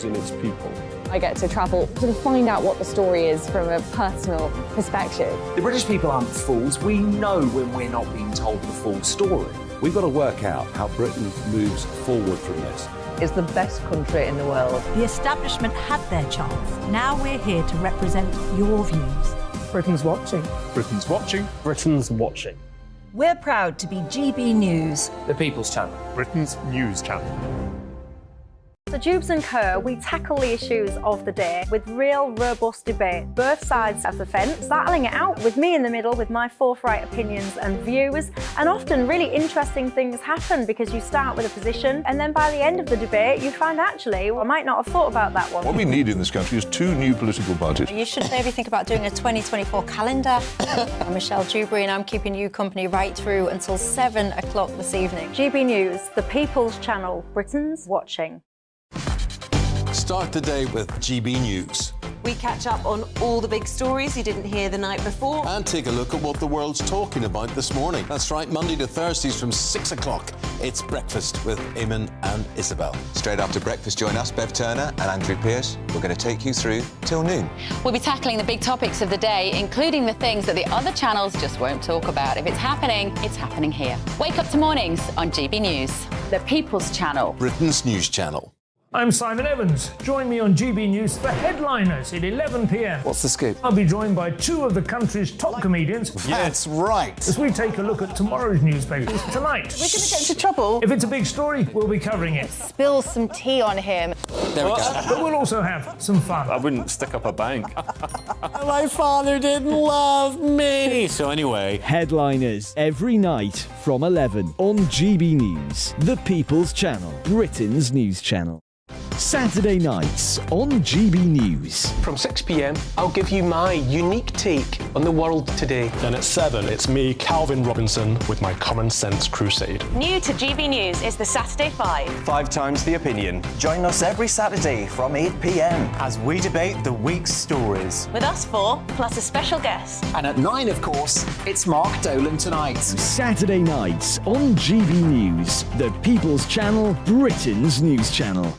in its people. I get to travel to find out what the story is from a personal perspective. The British people aren't fools. We know when we're not being told the full story. We've got to work out how Britain moves forward from this. It's the best country in the world. The establishment had their chance. Now we're here to represent your views. Britain's watching. Britain's watching. Britain's watching. We're proud to be GB News. The People's Channel. Britain's news channel. So Jubes and Co, we tackle the issues of the day with real robust debate, both sides of the fence, battling it out with me in the middle with my forthright opinions and views. And often really interesting things happen because you start with a position and then by the end of the debate you find actually, I might not have thought about that one. What we need in this country is 2 new political parties. You should maybe think about doing a 2024 calendar. I'm Michelle Dewberry and I'm keeping you company right through until 7 o'clock this evening. GB News, the People's Channel, Britain's watching. Start the day with GB News. We catch up on all the big stories you didn't hear the night before. And take a look at what the world's talking about this morning. That's right, Monday to Thursdays from 6 o'clock. It's Breakfast with Eamon and Isabel. Straight after breakfast, join us, Bev Turner and Andrew Pearce. We're going to take you through till noon. We'll be tackling the big topics of the day, including the things that the other channels just won't talk about. If it's happening here. Wake up to mornings on GB News, the People's Channel. Britain's news channel. I'm Simon Evans. Join me on GB News for Headliners at 11 p.m. What's the scoop? I'll be joined by 2 of the country's top comedians. That's right. As we take a look at tomorrow's newspapers tonight. We're going to get into trouble. If it's a big story, we'll be covering it. Spill some tea on him. There we go. But we'll also have some fun. I wouldn't stick up a bank. My father didn't love me. So anyway. Headliners every night from 11 on GB News, the People's Channel, Britain's news channel. Saturday nights on GB News. From 6 p.m, I'll give you my unique take on the world today. Then at 7, it's me, Calvin Robinson, with my Common Sense Crusade. New to GB News is the Saturday 5. 5 times the opinion. Join us every Saturday from 8 p.m. as we debate the week's stories. With us 4, plus a special guest. And at 9, of course, it's Mark Dolan Tonight. Saturday nights on GB News, the People's Channel, Britain's news channel.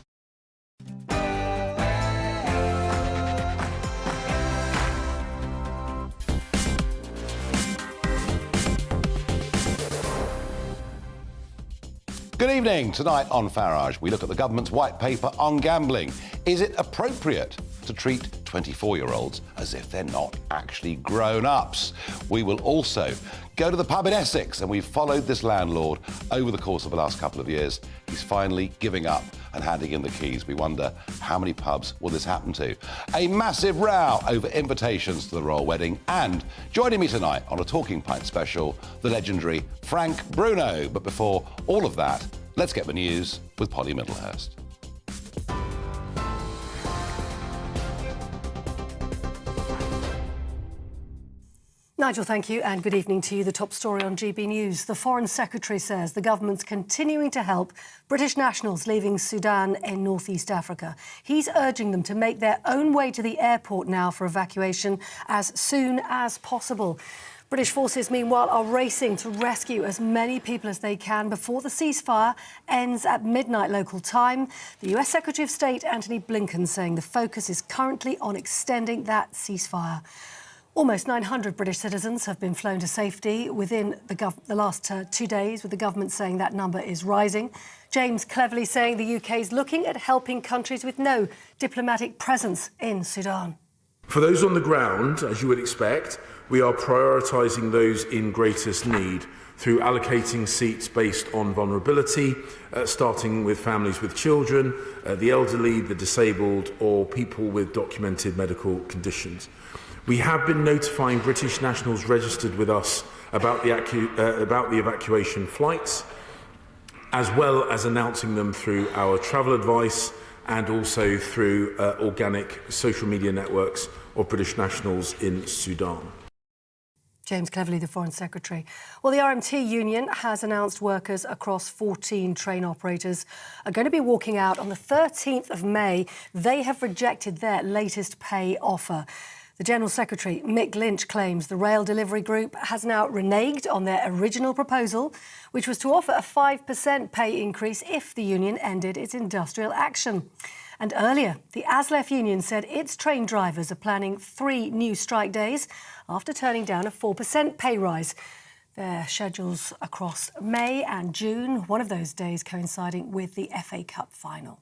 Good evening. Tonight on Farage, we look at the government's white paper on gambling. Is it appropriate to treat 24-year-olds as if they're not actually grown-ups? We will also go to the pub in Essex, and we've followed this landlord over the course of the last couple of years. He's finally giving up and handing in the keys. We wonder, how many pubs will this happen to? A massive row over invitations to the royal wedding, and joining me tonight on a Talking Pint special, the legendary Frank Bruno. But before all of that, let's get the news with Polly Middlehurst. Nigel, thank you, and good evening to you. The top story on GB News. The Foreign Secretary says the government's continuing to help British nationals leaving Sudan in northeast Africa. He's urging them to make their own way to the airport now for evacuation as soon as possible. British forces, meanwhile, are racing to rescue as many people as they can before the ceasefire ends at midnight local time. The US Secretary of State, Antony Blinken, saying the focus is currently on extending that ceasefire. Almost 900 British citizens have been flown to safety within the last 2 days, with the government saying that number is rising. James Cleverly saying the UK is looking at helping countries with no diplomatic presence in Sudan. For those on the ground, as you would expect, we are prioritising those in greatest need through allocating seats based on vulnerability, starting with families with children, the elderly, the disabled, or people with documented medical conditions. We have been notifying British nationals registered with us about the evacuation flights, as well as announcing them through our travel advice and also through organic social media networks of British nationals in Sudan. James Cleverly, the Foreign Secretary. Well, the RMT union has announced workers across 14 train operators are going to be walking out on the 13th of May. They have rejected their latest pay offer. The General Secretary, Mick Lynch, claims the rail delivery group has now reneged on their original proposal, which was to offer a 5% pay increase if the union ended its industrial action. And earlier, the ASLEF union said its train drivers are planning 3 new strike days after turning down a 4% pay rise. Their schedules across May and June, one of those days coinciding with the FA Cup final.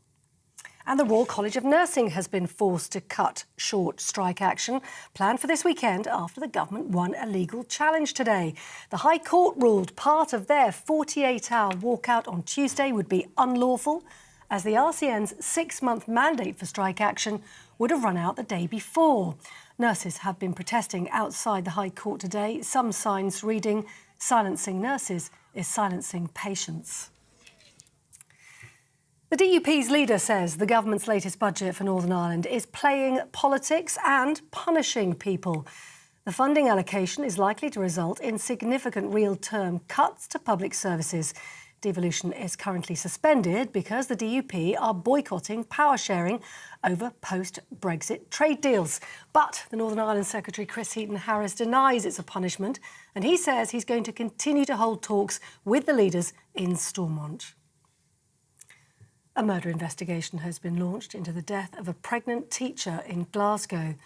And the Royal College of Nursing has been forced to cut short strike action planned for this weekend after the government won a legal challenge today. The High Court ruled part of their 48-hour walkout on Tuesday would be unlawful, as the RCN's 6-month mandate for strike action would have run out the day before. Nurses have been protesting outside the High Court today, some signs reading, "Silencing nurses is silencing patients." The DUP's leader says the government's latest budget for Northern Ireland is playing politics and punishing people. The funding allocation is likely to result in significant real-term cuts to public services. Devolution is currently suspended because the DUP are boycotting power sharing over post-Brexit trade deals. But the Northern Ireland Secretary Chris Heaton-Harris denies it's a punishment, and he says he's going to continue to hold talks with the leaders in Stormont. A murder investigation has been launched into the death of a pregnant teacher in Glasgow.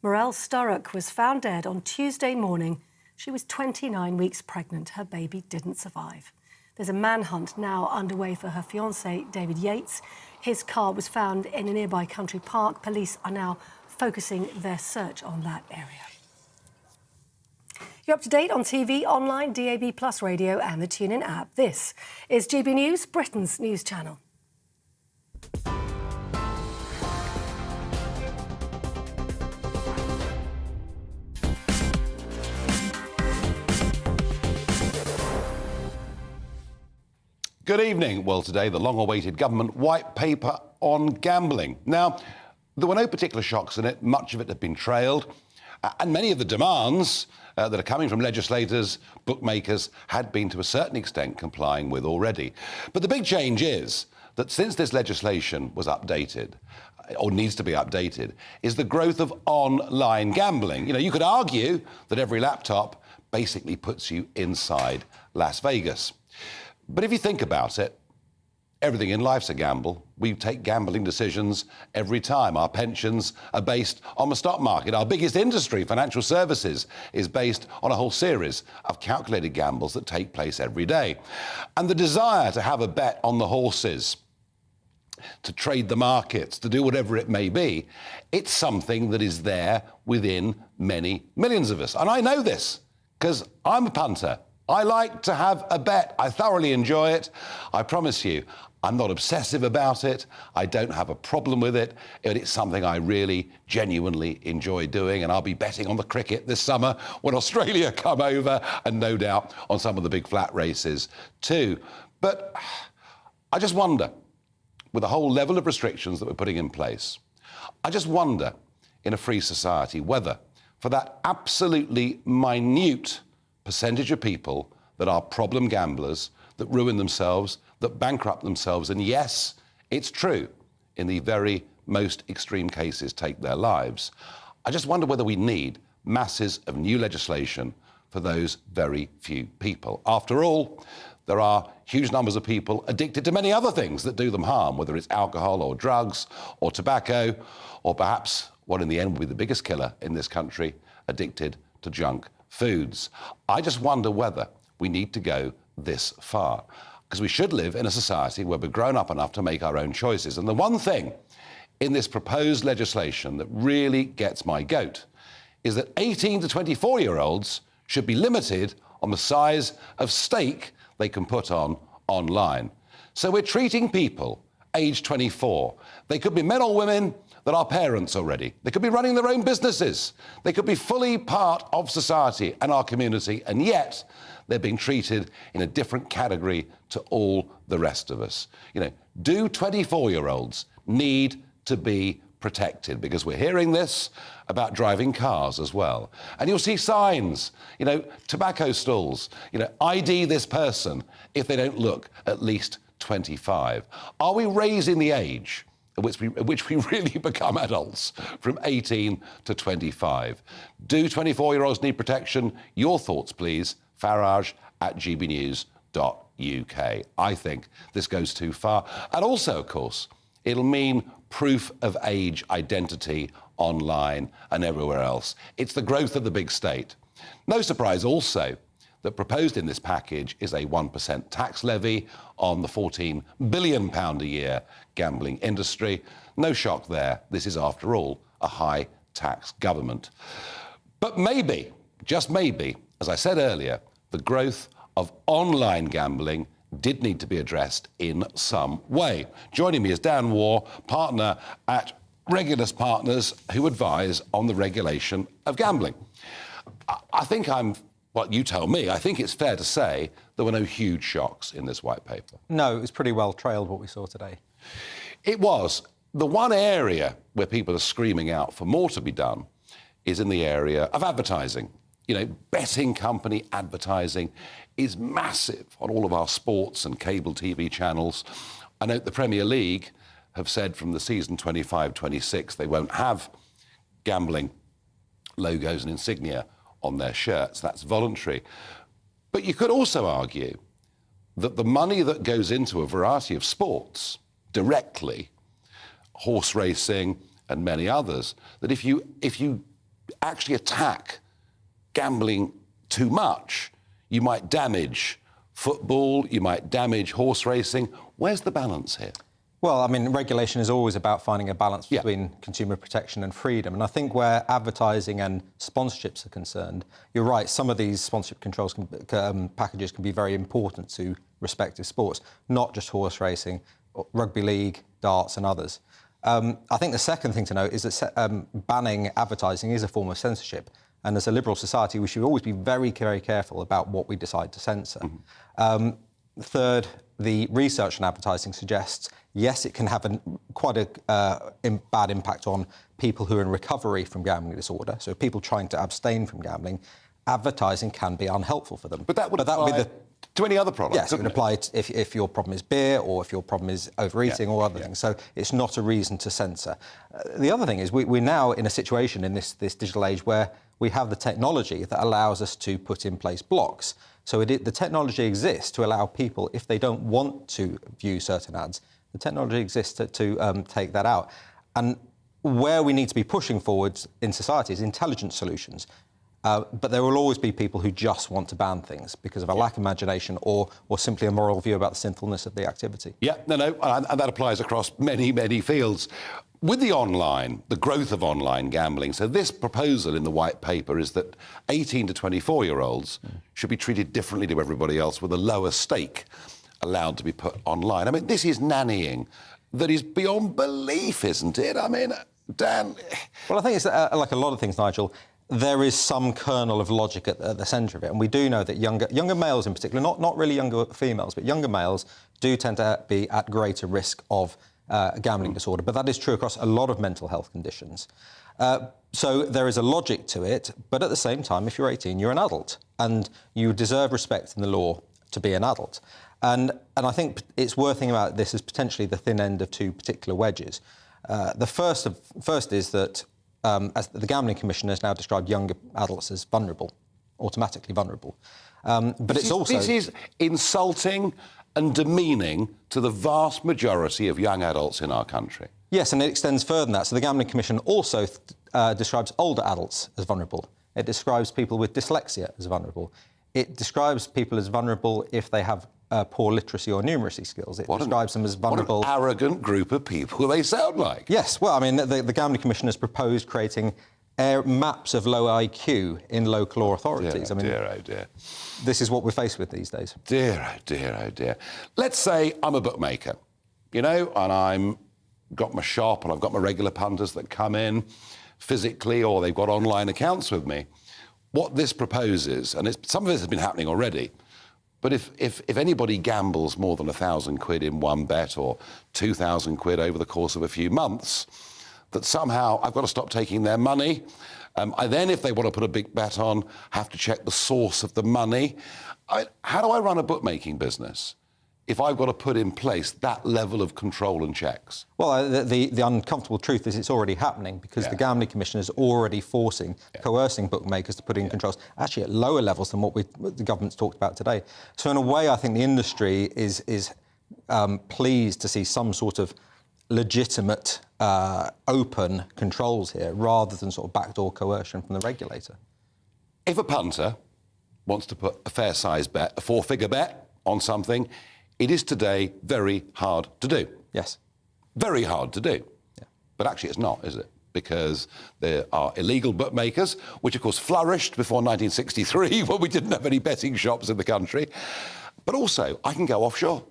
Morel Sturrock was found dead on Tuesday morning. She was 29 weeks pregnant. Her baby didn't survive. There's a manhunt now underway for her fiancé, David Yates. His car was found in a nearby country park. Police are now focusing their search on that area. You're up to date on TV, online, DAB+ radio and the TuneIn app. This is GB News, Britain's news channel. Good evening. Well, today, the long-awaited government white paper on gambling. Now, there were no particular shocks in it. Much of it had been trailed. And many of the demands that are coming from legislators, bookmakers, had been to a certain extent complying with already. But the big change is that since this legislation was updated, or needs to be updated, is the growth of online gambling. You know, you could argue that every laptop basically puts you inside Las Vegas. But if you think about it, everything in life's a gamble. We take gambling decisions every time. Our pensions are based on the stock market. Our biggest industry, financial services, is based on a whole series of calculated gambles that take place every day. And the desire to have a bet on the horses, to trade the markets, to do whatever it may be, it's something that is there within many millions of us. And I know this because I'm a punter. I like to have a bet. I thoroughly enjoy it. I promise you, I'm not obsessive about it. I don't have a problem with it. It's something I really, genuinely enjoy doing. And I'll be betting on the cricket this summer when Australia come over, and no doubt on some of the big flat races too. But I just wonder, with the whole level of restrictions that we're putting in place, I just wonder, in a free society, whether for that absolutely minute percentage of people that are problem gamblers, that ruin themselves, that bankrupt themselves, and yes, it's true, in the very most extreme cases, take their lives. I just wonder whether we need masses of new legislation for those very few people. After all, there are huge numbers of people addicted to many other things that do them harm, whether it's alcohol or drugs or tobacco, or perhaps what in the end will be the biggest killer in this country, addicted to junk foods. I just wonder whether we need to go this far, because we should live in a society where we're grown up enough to make our own choices. And the one thing in this proposed legislation that really gets my goat is that 18 to 24-year-olds should be limited on the size of stake they can put on online. So we're treating people aged 24. They could be men or women that are parents already. They could be running their own businesses. They could be fully part of society and our community, and yet they're being treated in a different category to all the rest of us. You know, do 24-year-olds need to be protected? Because we're hearing this about driving cars as well. And you'll see signs, you know, tobacco stalls, you know, ID this person if they don't look at least 25. Are we raising the age at which we really become adults from 18 to 25? Do 24-year-olds need protection? Your thoughts, please. Farage@gbnews.uk. I think this goes too far. And also, of course, it'll mean proof of age identity online and everywhere else. It's the growth of the big state. No surprise also that proposed in this package is a 1% tax levy on the £14 billion a year gambling industry. No shock there. This is, after all, a high tax government. But maybe, just maybe, as I said earlier, the growth of online gambling did need to be addressed in some way. Joining me is Dan Waugh, partner at Regulus Partners, who advise on the regulation of gambling. I think you tell me, I think it's fair to say there were no huge shocks in this white paper. No, it was pretty well trailed what we saw today. It was. The one area where people are screaming out for more to be done is in the area of advertising. You know, betting company advertising is massive on all of our sports and cable TV channels. I note the Premier League have said from the season 25-26 they won't have gambling logos and insignia on their shirts. That's voluntary. But you could also argue that the money that goes into a variety of sports directly, horse racing and many others, that if you actually attack gambling too much, you might damage football, you might damage horse racing. Where's the balance here? Well, I mean, regulation is always about finding a balance between consumer protection and freedom. And I think where advertising and sponsorships are concerned, you're right, some of these sponsorship controls packages can be very important to respective sports, not just horse racing, rugby league, darts and others. I think the second thing to note is that banning advertising is a form of censorship. And as a liberal society, we should always be very, very careful about what we decide to censor. Third, the research on advertising suggests, yes, it can have quite a bad impact on people who are in recovery from gambling disorder, so people trying to abstain from gambling. Advertising can be unhelpful for them. But that would apply to any other product. Yes, it would apply if your problem is beer or if your problem is overeating or other things. So it's not a reason to censor. The other thing is we're now in a situation in this digital age where we have the technology that allows us to put in place blocks. So the technology exists to allow people, if they don't want to view certain ads, the technology exists to take that out. And where we need to be pushing forwards in society is intelligent solutions. But there will always be people who just want to ban things because of a lack of imagination or simply a moral view about the sinfulness of the activity. Yeah, and that applies across many, many fields. With the growth of online gambling, so this proposal in the white paper is that 18 to 24-year-olds should be treated differently to everybody else with a lower stake allowed to be put online. I mean, this is nannying that is beyond belief, isn't it? I mean, Dan... Well, I think it's like a lot of things, Nigel. There is some kernel of logic at the centre of it, and we do know that younger males in particular, not really younger females, but younger males do tend to be at greater risk of gambling disorder, but that is true across a lot of mental health conditions. So there is a logic to it, but at the same time, if you're 18, you're an adult, and you deserve respect in the law to be an adult. And I think it's worth thinking about this as potentially the thin end of two particular wedges. The first is that as the Gambling Commission has now described younger adults as vulnerable, automatically vulnerable. But it's also... This is insulting and demeaning to the vast majority of young adults in our country. Yes, and it extends further than that. So the Gambling Commission also describes older adults as vulnerable. It describes people with dyslexia as vulnerable. It describes people as vulnerable if they have poor literacy or numeracy skills. It describes them as vulnerable... What an arrogant group of people they sound like. Yes, well, I mean, the Gambling Commission has proposed creating maps of low IQ in local authorities. Dear, oh dear. This is what we're faced with these days. Dear, oh dear, oh dear. Let's say I'm a bookmaker, you know, and I've got my shop and I've got my regular punters that come in physically or they've got online accounts with me. What this proposes, and some of this has been happening already, but if anybody gambles more than £1,000 in one bet or £2,000 over the course of a few months, that somehow I've got to stop taking their money. I then, if they want to put a big bet on, have to check the source of the money. How do I run a bookmaking business if I've got to put in place that level of control and checks? Well, the uncomfortable truth is it's already happening because the Gambling Commission is already coercing bookmakers to put in controls, actually at lower levels than what the government's talked about today. So in a way, I think the industry is pleased to see some sort of legitimate, open controls here, rather than sort of backdoor coercion from the regulator. If a punter wants to put a fair-sized bet, a four-figure bet on something, it is today very hard to do. Yes. Very hard to do. Yeah. But actually it's not, is it? Because there are illegal bookmakers, which of course flourished before 1963 when we didn't have any betting shops in the country. But also, I can go offshore.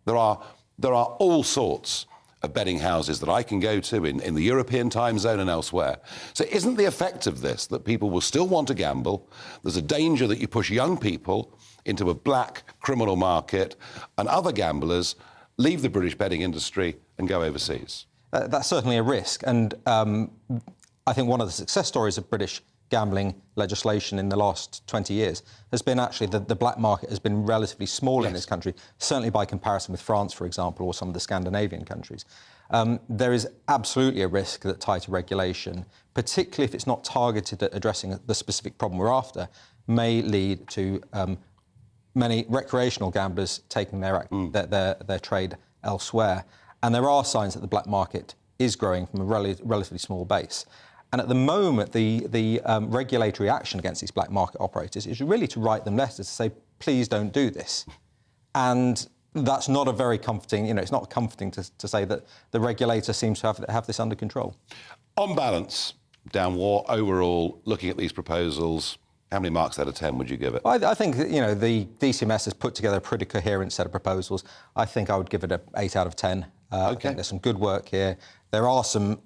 There are all sorts of betting houses that I can go to in the European time zone and elsewhere. So isn't the effect of this that people will still want to gamble? There's a danger that you push young people into a black criminal market and other gamblers leave the British betting industry and go overseas. That's certainly a risk. And I think one of the success stories of British gambling legislation in the last 20 years has been actually that the black market has been relatively small in this country, certainly by comparison with France, for example, or some of the Scandinavian countries. There is absolutely a risk that tighter regulation, particularly if it's not targeted at addressing the specific problem we're after, may lead to many recreational gamblers taking their trade elsewhere. And there are signs that the black market is growing from a relatively small base. And at the moment, the regulatory action against these black market operators is really to write them letters to say, please don't do this. And that's not a very comforting, it's not comforting to say that the regulator seems to have this under control. On balance, Dan War, overall, looking at these proposals, how many marks out of 10 would you give it? I think, the DCMS has put together a pretty coherent set of proposals. I think I would give it an 8 out of 10. I think there's some good work here. There are some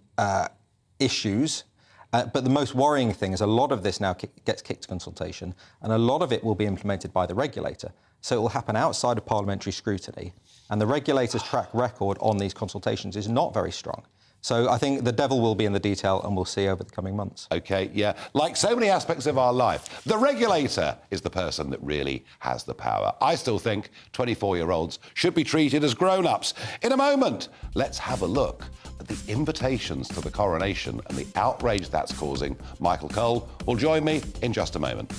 issues. But the most worrying thing is a lot of this now gets kicked to consultation, and a lot of it will be implemented by the regulator. So it will happen outside of parliamentary scrutiny, and the regulator's track record on these consultations is not very strong. So I think the devil will be in the detail, and we'll see over the coming months. OK, yeah. Like so many aspects of our life, the regulator is the person that really has the power. I still think 24-year-olds should be treated as grown-ups. In a moment, let's have a look at the invitations to the coronation and the outrage that's causing. Michael Cole will join me in just a moment.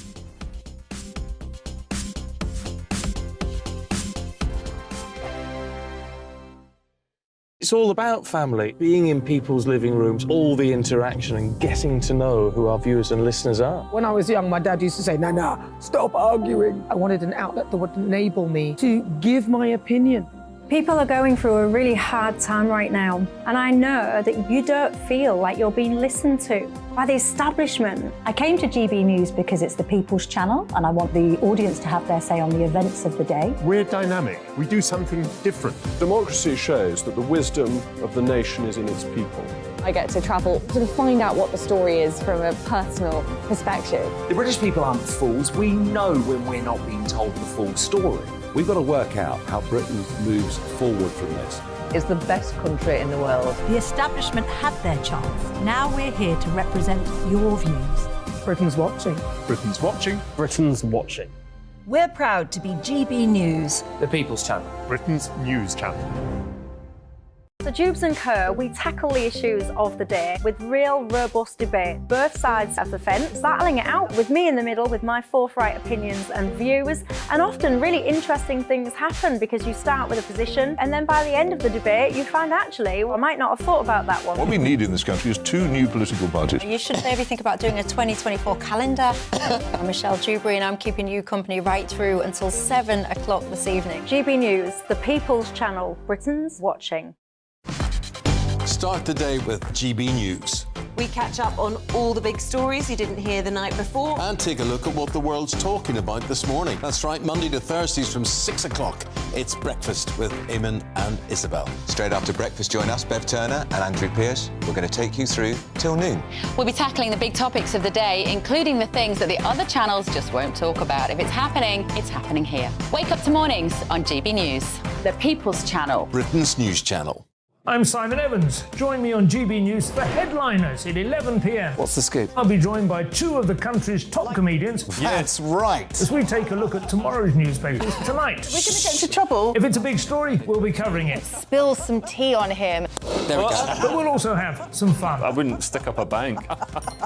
It's all about family, being in people's living rooms, all the interaction and getting to know who our viewers and listeners are. When I was young, my dad used to say, no, stop arguing. I wanted an outlet that would enable me to give my opinion. People are going through a really hard time right now, and I know that you don't feel like you're being listened to by the establishment. I came to GB News because it's the People's Channel, and I want the audience to have their say on the events of the day. We're dynamic. We do something different. Democracy shows that the wisdom of the nation is in its people. I get to travel to find out what the story is from a personal perspective. The British people aren't fools. We know when we're not being told the full story. We've got to work out how Britain moves forward from this. It's the best country in the world. The establishment had their chance. Now we're here to represent your views. Britain's watching. Britain's watching. Britain's watching. We're proud to be GB News. The People's Channel. Britain's news channel. So Jubes and Co, we tackle the issues of the day with real robust debate, both sides of the fence, battling it out with me in the middle with my forthright opinions and views. And often really interesting things happen because you start with a position and then by the end of the debate you find actually, I might not have thought about that one. What we need in this country is 2 new political parties. You should maybe think about doing a 2024 calendar. I'm Michelle Dewberry and I'm keeping you company right through until 7 o'clock this evening. GB News, the People's Channel, Britain's watching. Start the day with GB News. We catch up on all the big stories you didn't hear the night before. And take a look at what the world's talking about this morning. That's right, Monday to Thursdays from 6 o'clock. It's Breakfast with Eamon and Isabel. Straight after breakfast, join us, Bev Turner and Andrew Pearce. We're going to take you through till noon. We'll be tackling the big topics of the day, including the things that the other channels just won't talk about. If it's happening here. Wake up to mornings on GB News. The People's Channel. Britain's news channel. I'm Simon Evans. Join me on GB News for Headliners at 11 p.m. What's the scoop? I'll be joined by 2 of the country's top comedians. That's right. As we take a look at tomorrow's newspapers tonight. We're going to get into trouble. If it's a big story, we'll be covering it. Spill some tea on him. There we go. But we'll also have some fun. I wouldn't stick up a bank.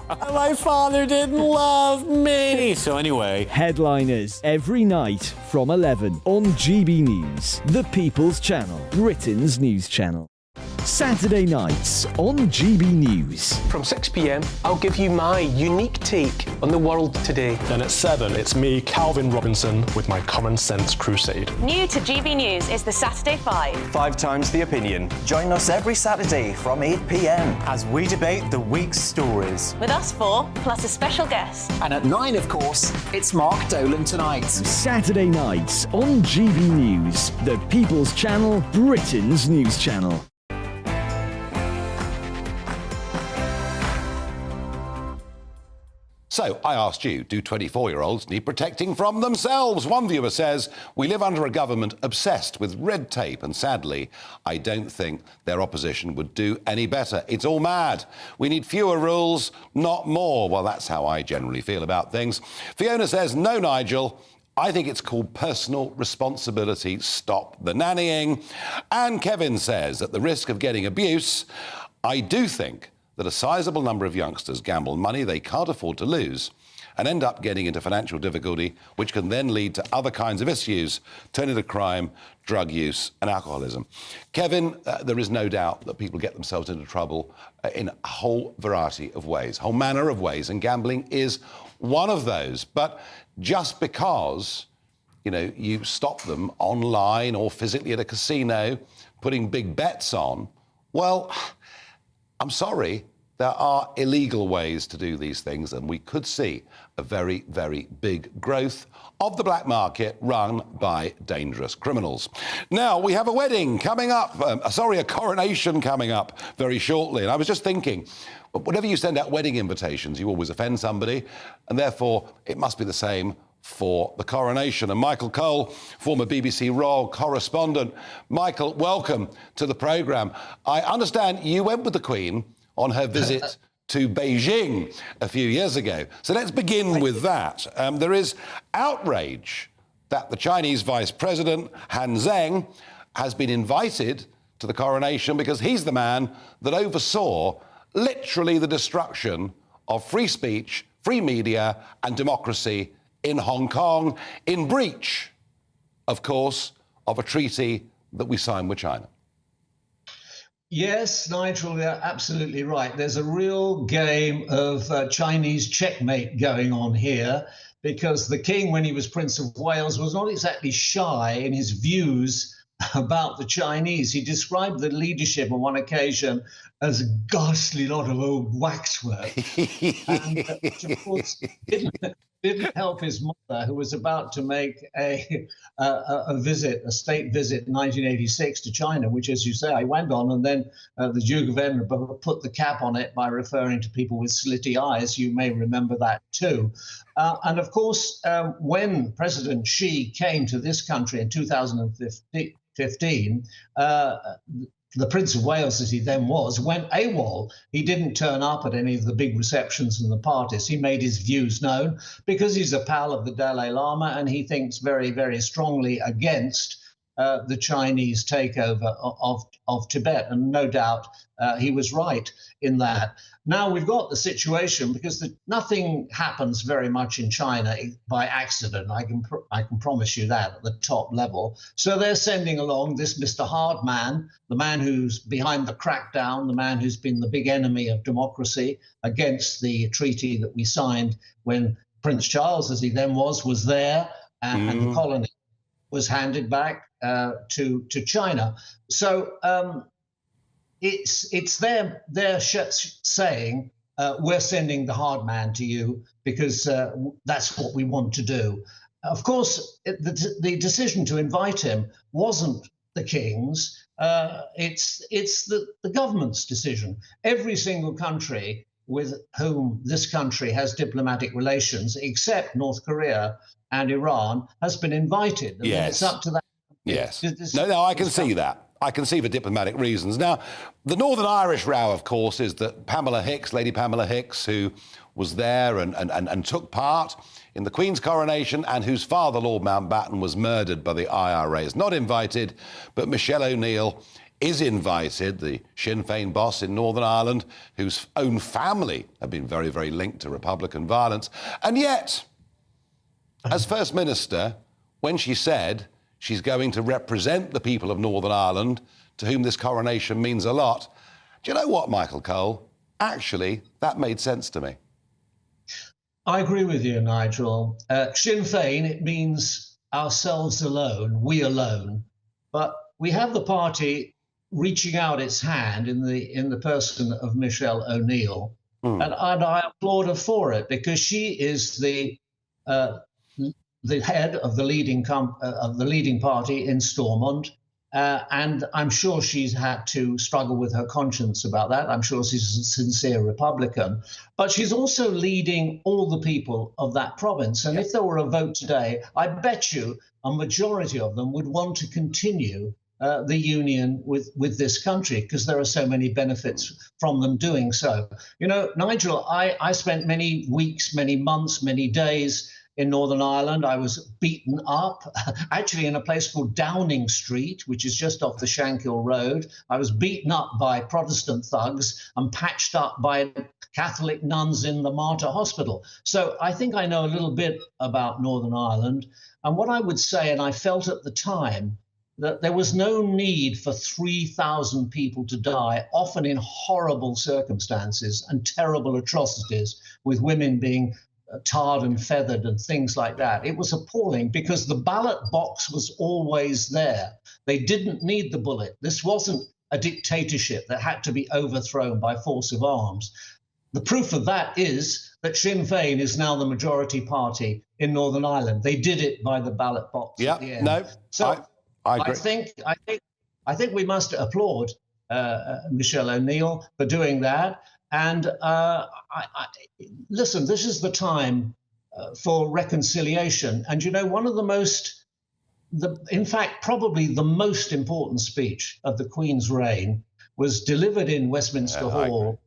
My father didn't love me. So anyway. Headliners every night from 11 on GB News, the People's Channel, Britain's news channel. Saturday nights on GB News. From 6 p.m, I'll give you my unique take on the world today. Then at 7, it's me, Calvin Robinson, with my Common Sense Crusade. New to GB News is the Saturday 5. 5 times the opinion. Join us every Saturday from 8 p.m. as we debate the week's stories. With us 4, plus a special guest. And at 9, of course, it's Mark Dolan Tonight. Saturday nights on GB News, the People's Channel, Britain's news channel. So, I asked you, do 24-year-olds need protecting from themselves? One viewer says, we live under a government obsessed with red tape, and sadly, I don't think their opposition would do any better. It's all mad. We need fewer rules, not more. Well, that's how I generally feel about things. Fiona says, no, Nigel. I think it's called personal responsibility. Stop the nannying. And Kevin says, at the risk of getting abuse, I do think that a sizable number of youngsters gamble money they can't afford to lose and end up getting into financial difficulty, which can then lead to other kinds of issues, turning to crime, drug use and alcoholism. Kevin, there is no doubt that people get themselves into trouble in a whole variety of ways, whole manner of ways, and gambling is one of those. But just because, you know, you stop them online or physically at a casino putting big bets on, well, I'm sorry, there are illegal ways to do these things, and we could see a very, very big growth of the black market run by dangerous criminals. Now, we have a wedding coming up, a coronation coming up very shortly. And I was just thinking, whenever you send out wedding invitations, you always offend somebody, and therefore it must be the same for the coronation. And Michael Cole, former BBC Royal correspondent. Michael, welcome to the programme. I understand you went with the Queen on her visit to Beijing a few years ago. So let's begin with that. There is outrage that the Chinese Vice President, Han Zheng, has been invited to the coronation because he's the man that oversaw literally the destruction of free speech, free media and democracy in Hong Kong, in breach, of course, of a treaty that we signed with China. Yes, Nigel, you're absolutely right. There's a real game of Chinese checkmate going on here, because the king, when he was Prince of Wales, was not exactly shy in his views about the Chinese. He described the leadership on one occasion as a ghastly lot of old waxwork, and which, of course, didn't help his mother, who was about to make a state visit in 1986 to China, which, as you say, I went on, and then the Duke of Edinburgh put the cap on it by referring to people with slitty eyes. You may remember that too. And of course, when President Xi came to this country in 2015, the Prince of Wales, as he then was, went AWOL. He didn't turn up at any of the big receptions and the parties. He made his views known because he's a pal of the Dalai Lama, and he thinks very, very strongly against the Chinese takeover of Tibet. And no doubt he was right in that. Now we've got the situation, because nothing happens very much in China by accident. I can promise you that at the top level. So they're sending along this Mr. Hardman, the man who's behind the crackdown, the man who's been the big enemy of democracy against the treaty that we signed when Prince Charles, as he then was there, and the colony was handed back to China. So it's their saying, we're sending the hard man to you because that's what we want to do. Of course, the decision to invite him wasn't the king's. It's the government's decision. Every single country with whom this country has diplomatic relations, except North Korea and Iran, has been invited. And yes. It's up to that. Yes. No, I can see that. I can see for diplomatic reasons. Now, the Northern Irish row, of course, is that Lady Pamela Hicks, who was there and took part in the Queen's coronation, and whose father, Lord Mountbatten, was murdered by the IRA, is not invited, but Michelle O'Neill is invited, the Sinn Féin boss in Northern Ireland, whose own family have been very, very linked to Republican violence. And yet, as First Minister, when she said she's going to represent the people of Northern Ireland to whom this coronation means a lot. Do you know what, Michael Cole? Actually, that made sense to me. I agree with you, Nigel. Sinn Féin, it means ourselves alone, we alone. But we have the party reaching out its hand in the person of Michelle O'Neill. And I applaud her for it, because she is the head of the leading party in Stormont, and I'm sure she's had to struggle with her conscience about that. I'm sure she's a sincere Republican, but she's also leading all the people of that province. And if there were a vote today, I bet you a majority of them would want to continue the union with this country, because there are so many benefits from them doing so. You know, Nigel, I spent many weeks, many months, many days in Northern Ireland. I was beaten up, actually in a place called Downing Street, which is just off the Shankill Road. I was beaten up by Protestant thugs and patched up by Catholic nuns in the Martyr Hospital. So I think I know a little bit about Northern Ireland. And what I would say, and I felt at the time, that there was no need for 3,000 people to die, often in horrible circumstances and terrible atrocities, with women being tarred and feathered and things like that. It was appalling, because the ballot box was always there. They didn't need the bullet. This wasn't a dictatorship that had to be overthrown by force of arms. The proof of that is that Sinn Féin is now the majority party in Northern Ireland. They did it by the ballot box. Yeah, at the end. no, So I agree. I think we must applaud Michelle O'Neill for doing that. And listen, this is the time for reconciliation. And you know, one of in fact, probably the most important speech of the Queen's reign was delivered in Westminster Hall.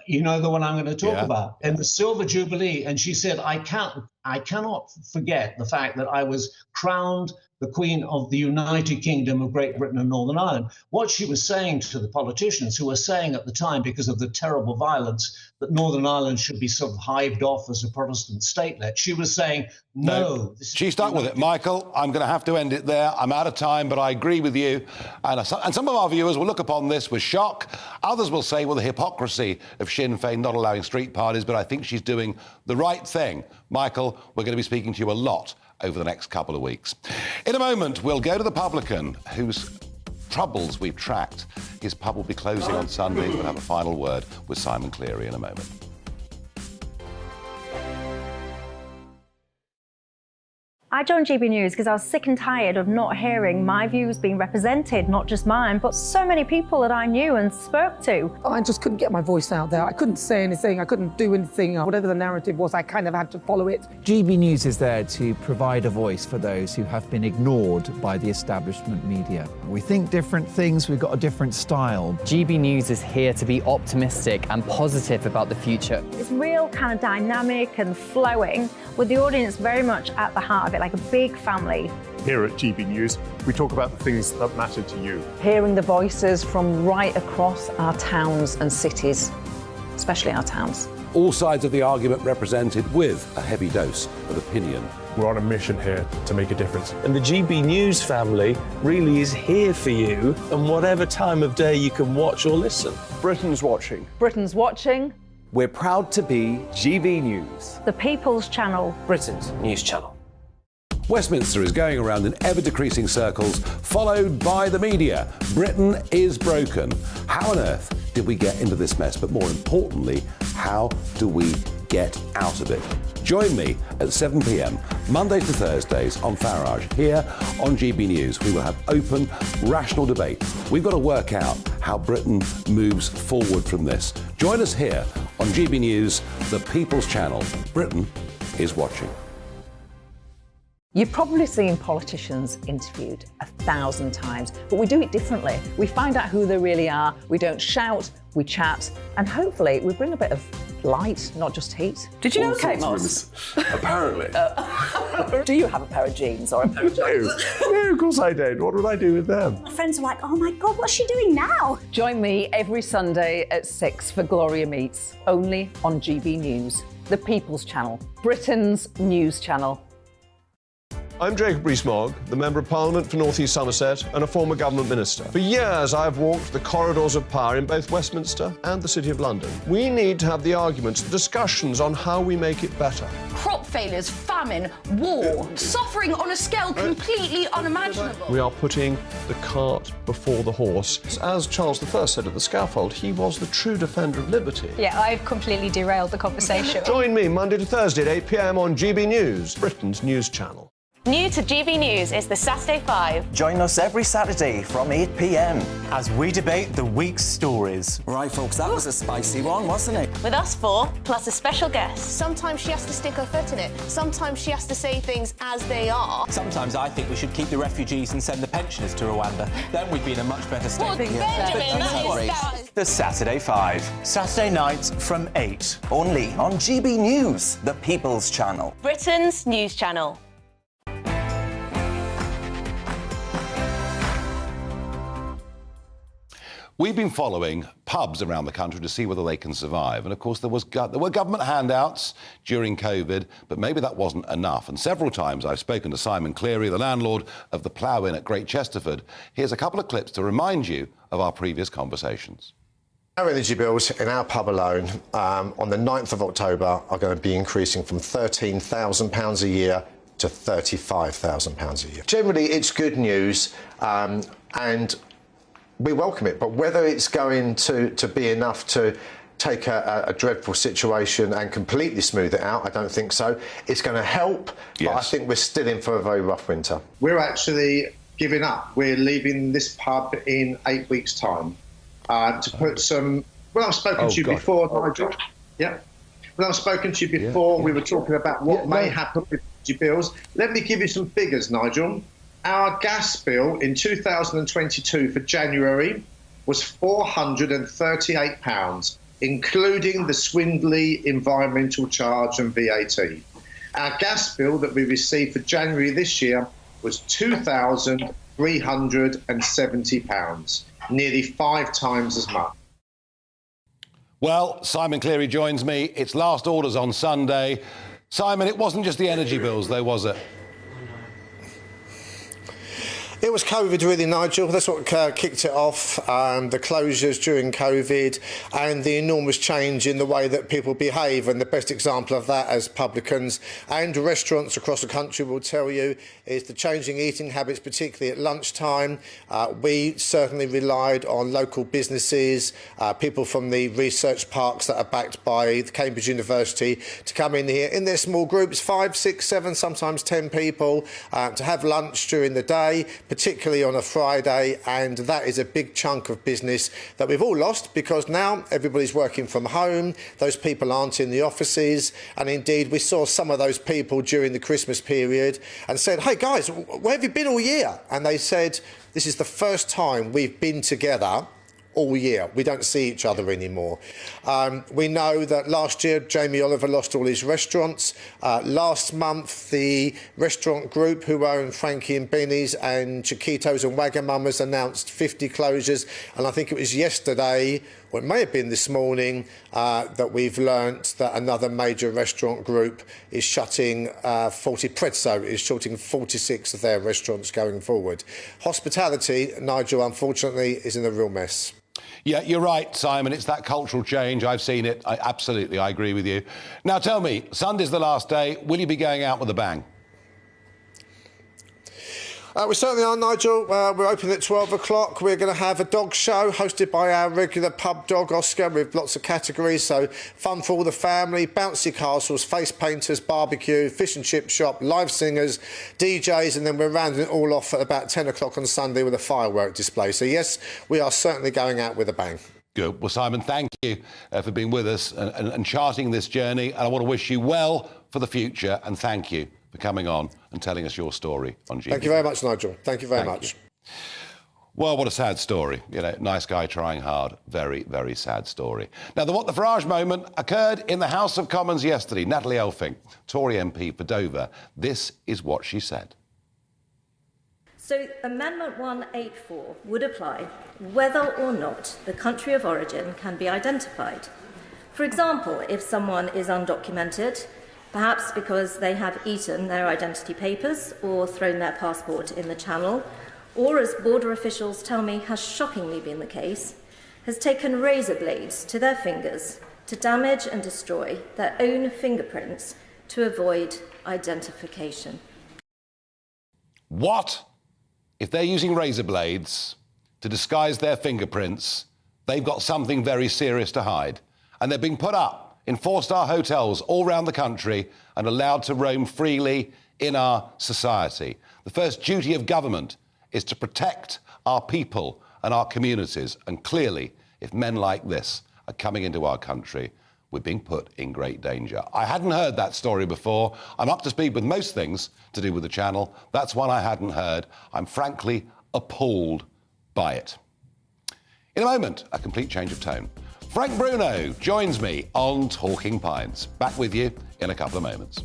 You know the one I'm going to talk about, in the Silver Jubilee. And she said, I cannot forget the fact that I was crowned the Queen of the United Kingdom of Great Britain and Northern Ireland. What she was saying to the politicians who were saying at the time, because of the terrible violence, that Northern Ireland should be sort of hived off as a Protestant statelet, she was saying, no. She stuck with it. Michael, I'm going to have to end it there. I'm out of time, but I agree with you. And some of our viewers will look upon this with shock. Others will say, well, the hypocrisy of Sinn Féin not allowing street parties, but I think she's doing the right thing. Michael, we're going to be speaking to you a lot over the next couple of weeks. In a moment, we'll go to the publican whose troubles we've tracked. His pub will be closing on Sunday. We'll have a final word with Simon Cleary in a moment. I joined GB News because I was sick and tired of not hearing my views being represented, not just mine, but so many people that I knew and spoke to. I just couldn't get my voice out there. I couldn't say anything. I couldn't do anything. Whatever the narrative was, I kind of had to follow it. GB News is there to provide a voice for those who have been ignored by the establishment media. We think different things, we've got a different style. GB News is here to be optimistic and positive about the future. It's real kind of dynamic and flowing, with the audience very much at the heart of it, like a big family. Here at GB News, we talk about the things that matter to you. Hearing the voices from right across our towns and cities, especially our towns. All sides of the argument represented with a heavy dose of opinion. We're on a mission here to make a difference. And the GB News family really is here for you, and whatever time of day you can watch or listen. Britain's watching. Britain's watching. We're proud to be GB News. The People's Channel. Britain's news channel. Westminster is going around in ever-decreasing circles, followed by the media. Britain is broken. How on earth did we get into this mess? But more importantly, how do we get out of it? Join me at 7 p.m, Mondays to Thursdays on Farage. Here on GB News, we will have open, rational debate. We've got to work out how Britain moves forward from this. Join us here on GB News, the People's Channel. Britain is watching. You've probably seen politicians interviewed 1,000 times, but we do it differently. We find out who they really are, we don't shout, we chat, and hopefully we bring a bit of light, not just heat. Did you know Kate Moss? Apparently. Do you have a pair of jeans or a pair of jeans? No, of course I don't. What would I do with them? My friends are like, oh my God, what's she doing now? Join me every Sunday at 6 for Gloria Meets, only on GB News, the People's Channel, Britain's news channel. I'm Jacob Rees-Mogg, the Member of Parliament for North East Somerset and a former government minister. For years, I have walked the corridors of power in both Westminster and the City of London. We need to have the arguments, the discussions on how we make it better. Crop failures, famine, war, suffering on a scale completely unimaginable. We are putting the cart before the horse. As Charles I said at the scaffold, he was the true defender of liberty. Yeah, I've completely derailed the conversation. Join me Monday to Thursday at 8 p.m. on GB News, Britain's news channel. New to GB News is the Saturday 5. Join us every Saturday from 8 p.m. as we debate the week's stories. Right, folks, that was a spicy one, wasn't it? With us four, plus a special guest. Sometimes she has to stick her foot in it. Sometimes she has to say things as they are. Sometimes I think we should keep the refugees and send the pensioners to Rwanda. Then we'd be in a much better state. Well, Benjamin, that is... The Saturday 5. Saturday nights from 8. Only on GB News, the People's Channel. Britain's news channel. We've been following pubs around the country to see whether they can survive. And, of course, there were government handouts during COVID, but maybe that wasn't enough. And several times I've spoken to Simon Cleary, the landlord of the Plough Inn at Great Chesterford. Here's a couple of clips to remind you of our previous conversations. Our energy bills in our pub alone on the 9th of October are going to be increasing from £13,000 a year to £35,000 a year. Generally, it's good news and we welcome it, but whether it's going to be enough to take a dreadful situation and completely smooth it out, I don't think so. It's going to help, but I think we're still in for a very rough winter. We're actually giving up. We're leaving this pub in 8 weeks' time to put some... Well, I've spoken to you before, Nigel. Yeah. Well, I've spoken to you before. We were talking about what may happen with energy bills. Let me give you some figures, Nigel. Our gas bill in 2022 for January was £438, including the Swindley environmental charge and VAT. Our gas bill that we received for January this year was £2,370, nearly 5 times as much. Well, Simon Cleary joins me. It's last orders on Sunday. Simon, it wasn't just the energy bills, though, was it? It was COVID, really, Nigel. That's what kicked it off. The closures during COVID and the enormous change in the way that people behave. And the best example of that, as publicans and restaurants across the country will tell you, is the changing eating habits, particularly at lunchtime. We certainly relied on local businesses, people from the research parks that are backed by Cambridge University, to come in here in their small groups, 5, 6, 7, sometimes 10 people, to have lunch during the day, particularly on a Friday, and that is a big chunk of business that we've all lost because now everybody's working from home, those people aren't in the offices, and indeed we saw some of those people during the Christmas period and said, hey guys, where have you been all year? And they said, this is the first time we've been together all year. We don't see each other anymore. We know that last year Jamie Oliver lost all his restaurants. Last month the restaurant group who own Frankie and Benny's and Chiquitos and Wagamama's announced 50 closures, and I think it was yesterday, or it may have been this morning, that we've learnt that another major restaurant group is shutting 40. Prezzo is shutting 46 of their restaurants going forward. Hospitality, Nigel, unfortunately, is in a real mess. Yeah, you're right, Simon. It's that cultural change. I've seen it. I agree with you. Now, tell me, Sunday's the last day. Will you be going out with a bang? We certainly are, Nigel. We're open at 12 o'clock. We're going to have a dog show hosted by our regular pub dog, Oscar, with lots of categories. So fun for all the family, bouncy castles, face painters, barbecue, fish and chip shop, live singers, DJs, and then we're rounding it all off at about 10 o'clock on Sunday with a firework display. So, yes, we are certainly going out with a bang. Good. Well, Simon, thank you for being with us and charting this journey. And I want to wish you well for the future, and thank you for coming on and telling us your story on GB. Thank you very much, Nigel. Thank you very much. Well, what a sad story. You know, nice guy trying hard. Very, very sad story. Now, the What the Farage moment occurred in the House of Commons yesterday. Natalie Elphing, Tory MP for Dover. This is what she said. So Amendment 184 would apply whether or not the country of origin can be identified. For example, if someone is undocumented, Perhaps because they have eaten their identity papers or thrown their passport in the Channel, or, as border officials tell me has shockingly been the case, has taken razor blades to their fingers to damage and destroy their own fingerprints to avoid identification. What? If they're using razor blades to disguise their fingerprints, they've got something very serious to hide. And they're being put up in four-star hotels all around the country and allowed to roam freely in our society. The first duty of government is to protect our people and our communities. And clearly, if men like this are coming into our country, we're being put in great danger. I hadn't heard that story before. I'm up to speed with most things to do with the Channel. That's one I hadn't heard. I'm frankly appalled by it. In a moment, a complete change of tone. Frank Bruno joins me on Talking Pints. Back with you in a couple of moments.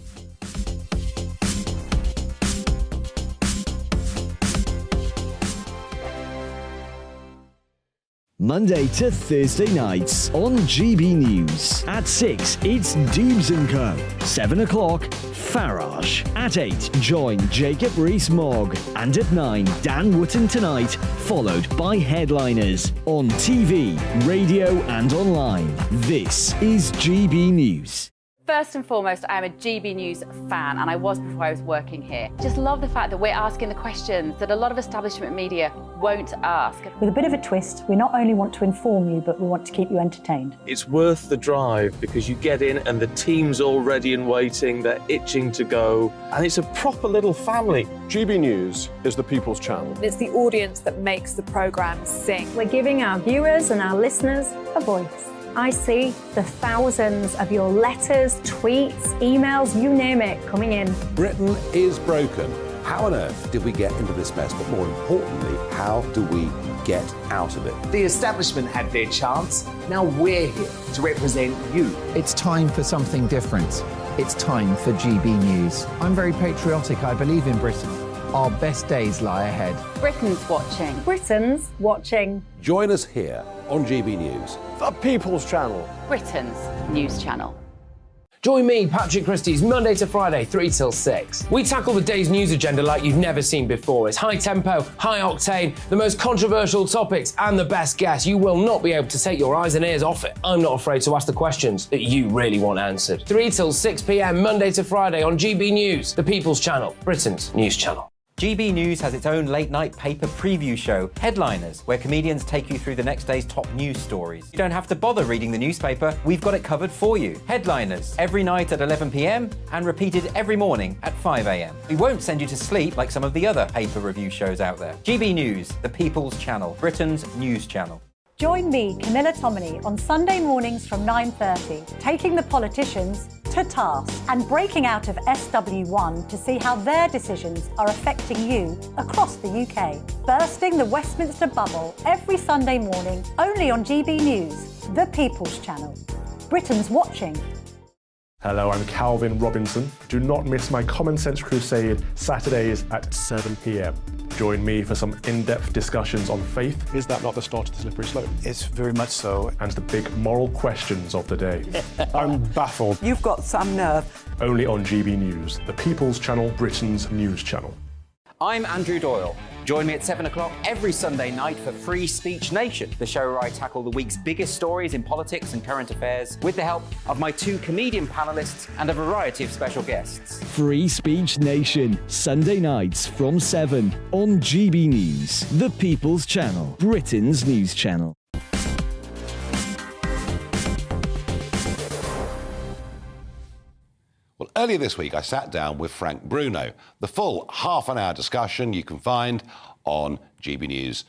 Monday to Thursday nights on GB News. At 6, it's Dubes & Co. 7 o'clock, Farage. At 8, join Jacob Rees-Mogg. And at 9, Dan Wootton Tonight, followed by Headliners. On TV, radio and online. This is GB News. First and foremost, I am a GB News fan, and I was before I was working here. Just love the fact that we're asking the questions that a lot of establishment media won't ask. With a bit of a twist, we not only want to inform you, but we want to keep you entertained. It's worth the drive because you get in and the team's all ready and waiting, they're itching to go, and it's a proper little family. GB News is the People's Channel. It's the audience that makes the programme sing. We're giving our viewers and our listeners a voice. I see the thousands of your letters, tweets, emails, you name it, coming in. Britain is broken. How on earth did we get into this mess? But more importantly, how do we get out of it? The establishment had their chance. Now we're here to represent you. It's time for something different. It's time for GB News. I'm very patriotic. I believe in Britain. Our best days lie ahead. Britain's watching. Britain's watching. Join us here on GB News. The People's Channel. Britain's news channel. Join me, Patrick Christie's, Monday to Friday, 3 till 6. We tackle the day's news agenda like you've never seen before. It's high tempo, high octane, the most controversial topics, and the best guests. You will not be able to take your eyes and ears off it. I'm not afraid to ask the questions that you really want answered. 3 till 6 p.m, Monday to Friday on GB News, the People's Channel, Britain's news channel. GB News has its own late-night paper preview show, Headliners, where comedians take you through the next day's top news stories. You don't have to bother reading the newspaper, we've got it covered for you. Headliners, every night at 11 p.m, and repeated every morning at 5 a.m. We won't send you to sleep like some of the other paper review shows out there. GB News, the People's Channel, Britain's news channel. Join me, Camilla Tominey, on Sunday mornings from 9:30, taking the politicians to task and breaking out of SW1 to see how their decisions are affecting you across the UK. Bursting the Westminster bubble every Sunday morning, only on GB News, the People's Channel. Britain's watching. Hello, I'm Calvin Robinson. Do not miss my Common Sense Crusade Saturdays at 7 p.m. Join me for some in-depth discussions on faith. Is that not the start of the slippery slope? It's very much so. And the big moral questions of the day. I'm baffled. You've got some nerve. Only on GB News, the People's Channel, Britain's news channel. I'm Andrew Doyle. Join me at 7 o'clock every Sunday night for Free Speech Nation, the show where I tackle the week's biggest stories in politics and current affairs with the help of my 2 comedian panellists and a variety of special guests. Free Speech Nation, Sunday nights from 7 on GB News, the People's Channel, Britain's news channel. Well, earlier this week, I sat down with Frank Bruno. The full half-an-hour discussion you can find on gbnews.uk.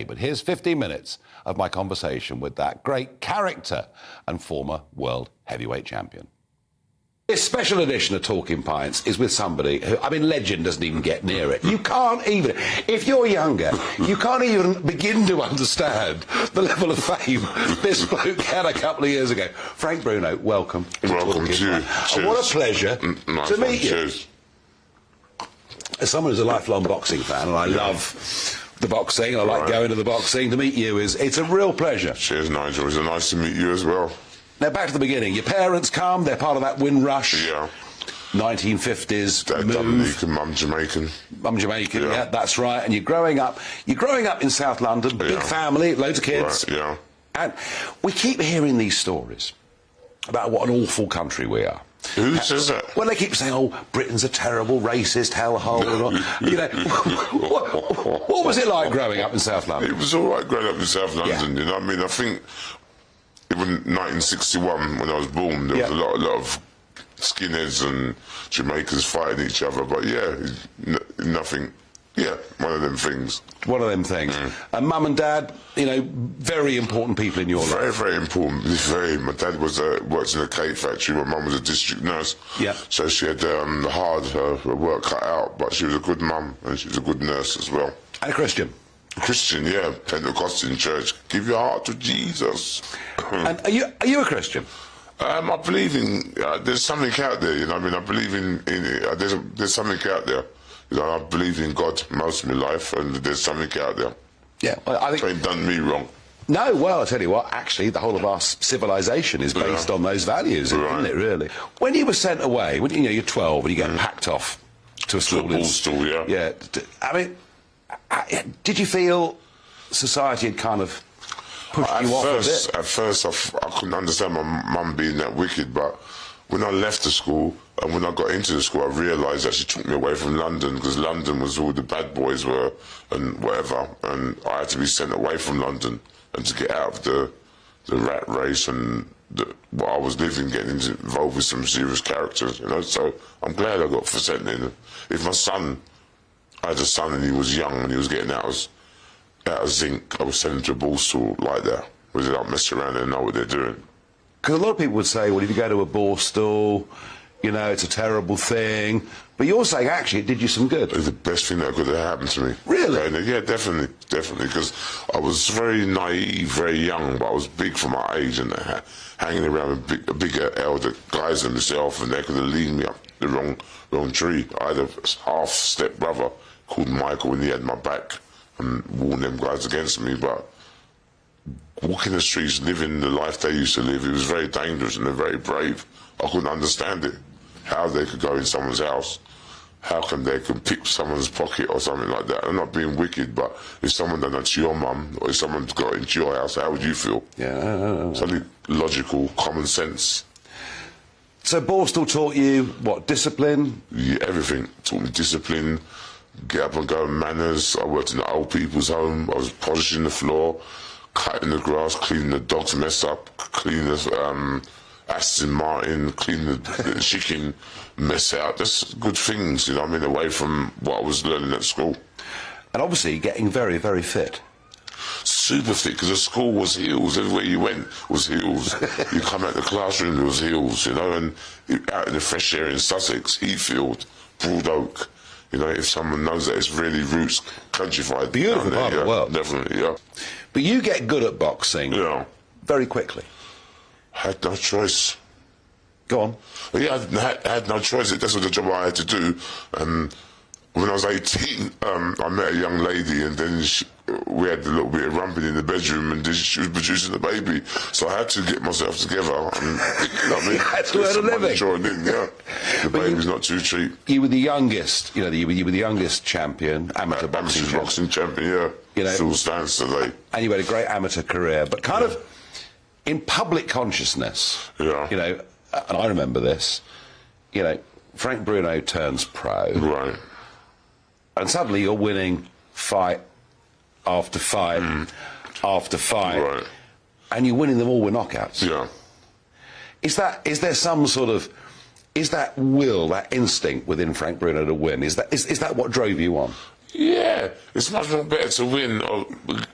But here's 15 minutes of my conversation with that great character and former world heavyweight champion. This special edition of Talking Pints is with somebody who, I mean, legend doesn't even get near it. You can't even, if you're younger, you can't even begin to understand the level of fame this bloke had a couple of years ago. Frank Bruno, welcome. Welcome to you. What a pleasure nice to meet you. Cheers. As someone who's a lifelong boxing fan, and I love the boxing, and I like going to the boxing, to meet you it's a real pleasure. Cheers, Nigel. It's nice to meet you as well. Now, back to the beginning. Your parents come, they're part of that Windrush. Yeah. 1950s Dad move. Dominican, Mum Jamaican. Mum Jamaican, yeah, that's right. And you're growing up in South London, big family, loads of kids. Right, yeah. And we keep hearing these stories about what an awful country we are. Who says that? Well, they keep saying, oh, Britain's a terrible, racist hellhole. You know, what was it like growing up in South London? It was all right growing up in South London, you know what I mean? I think even 1961, when I was born, there was a lot of skinheads and Jamaicans fighting each other, but nothing. Yeah, one of them things. One of them things. And Mum and Dad, you know, very important people in your life. Very, very important. My dad was worked in a cake factory. My mum was a district nurse. Yeah. So she had her work cut out, but she was a good mum and she was a good nurse as well. And a Christian. Christian, yeah, Pentecostal church. Give your heart to Jesus. And are you a Christian? I believe in. There's something out there, you know. I mean, I believe in it. There's something out there. You know, I believe in God most of my life, and there's something out there. Yeah, well, I think it ain't done me wrong. No, well, I'll tell you what, actually, the whole of our civilization is based on those values, isn't it, really? When you were sent away, when you're 12 and you get packed off to a school... To a school, yeah. Yeah, I mean, did you feel society had kind of pushed you off a bit? At first, I couldn't understand my mum being that wicked, but when I left the school and when I got into the school, I realised that she took me away from London, because London was all the bad boys were and whatever, and I had to be sent away from London and to get out of the rat race and what I was living, getting involved with some serious characters, you know. So I'm glad I got sent in. If I had a son and he was young and he was getting out of zinc, I would send him to a ball school like that, where they don't mess around and know what they're doing. Because a lot of people would say, well, if you go to a borstal, you know, it's a terrible thing. But you're saying, actually, it did you some good. It's the best thing that could have happened to me. Really? Yeah, definitely, because I was very naive, very young, but I was big for my age and hanging around with bigger elder guys than myself, and they could have leaned me up the wrong tree. I had a half-step brother called Michael, and he had my back and warned them guys against me, but walking the streets, living the life they used to live, it was very dangerous and they're very brave. I couldn't understand it, how they could go in someone's house, how come they can pick someone's pocket or something like that. I'm not being wicked, but if someone done that to your mum, or if someone's got into your house, how would you feel? Yeah. Something logical, common sense. So Borstal taught you, what, discipline? Yeah, everything. Taught me discipline, get up and go, manners. I worked in the old people's home. I was polishing the floor, cutting the grass, cleaning the dog's mess up, cleaning the Aston Martin, cleaning the chicken mess out. Just good things, you know what I mean, away from what I was learning at school. And obviously getting very, very fit. Super fit, because the school was heels. Everywhere you went was heels. You come out the classroom, there was heels, you know, and out in the fresh air in Sussex, Heathfield, Broad Oak, you know, if someone knows that it's really roots countrified. Beautiful part of the world. Definitely, yeah. But you get good at boxing very quickly. Had no choice. Go on. Yeah, I had no choice. That's what the job I had to do. When I was 18, I met a young lady, and then we had a little bit of rumping in the bedroom, and she was producing the baby. So I had to get myself together. And, you know what I mean? That's where to live. The baby's not too cheap. You were the youngest, you know, you were the youngest champion, amateur boxing champion, yeah. You know, still stands today. And you had a great amateur career, but kind of in public consciousness, you know, and I remember this, you know, Frank Bruno turns pro. Right. And suddenly you're winning fight after fight after fight. Right. And you're winning them all with knockouts. Yeah. Is there some sort of, is that will, that instinct within Frank Bruno to win, is that what drove you on? Yeah. It's much more better to win or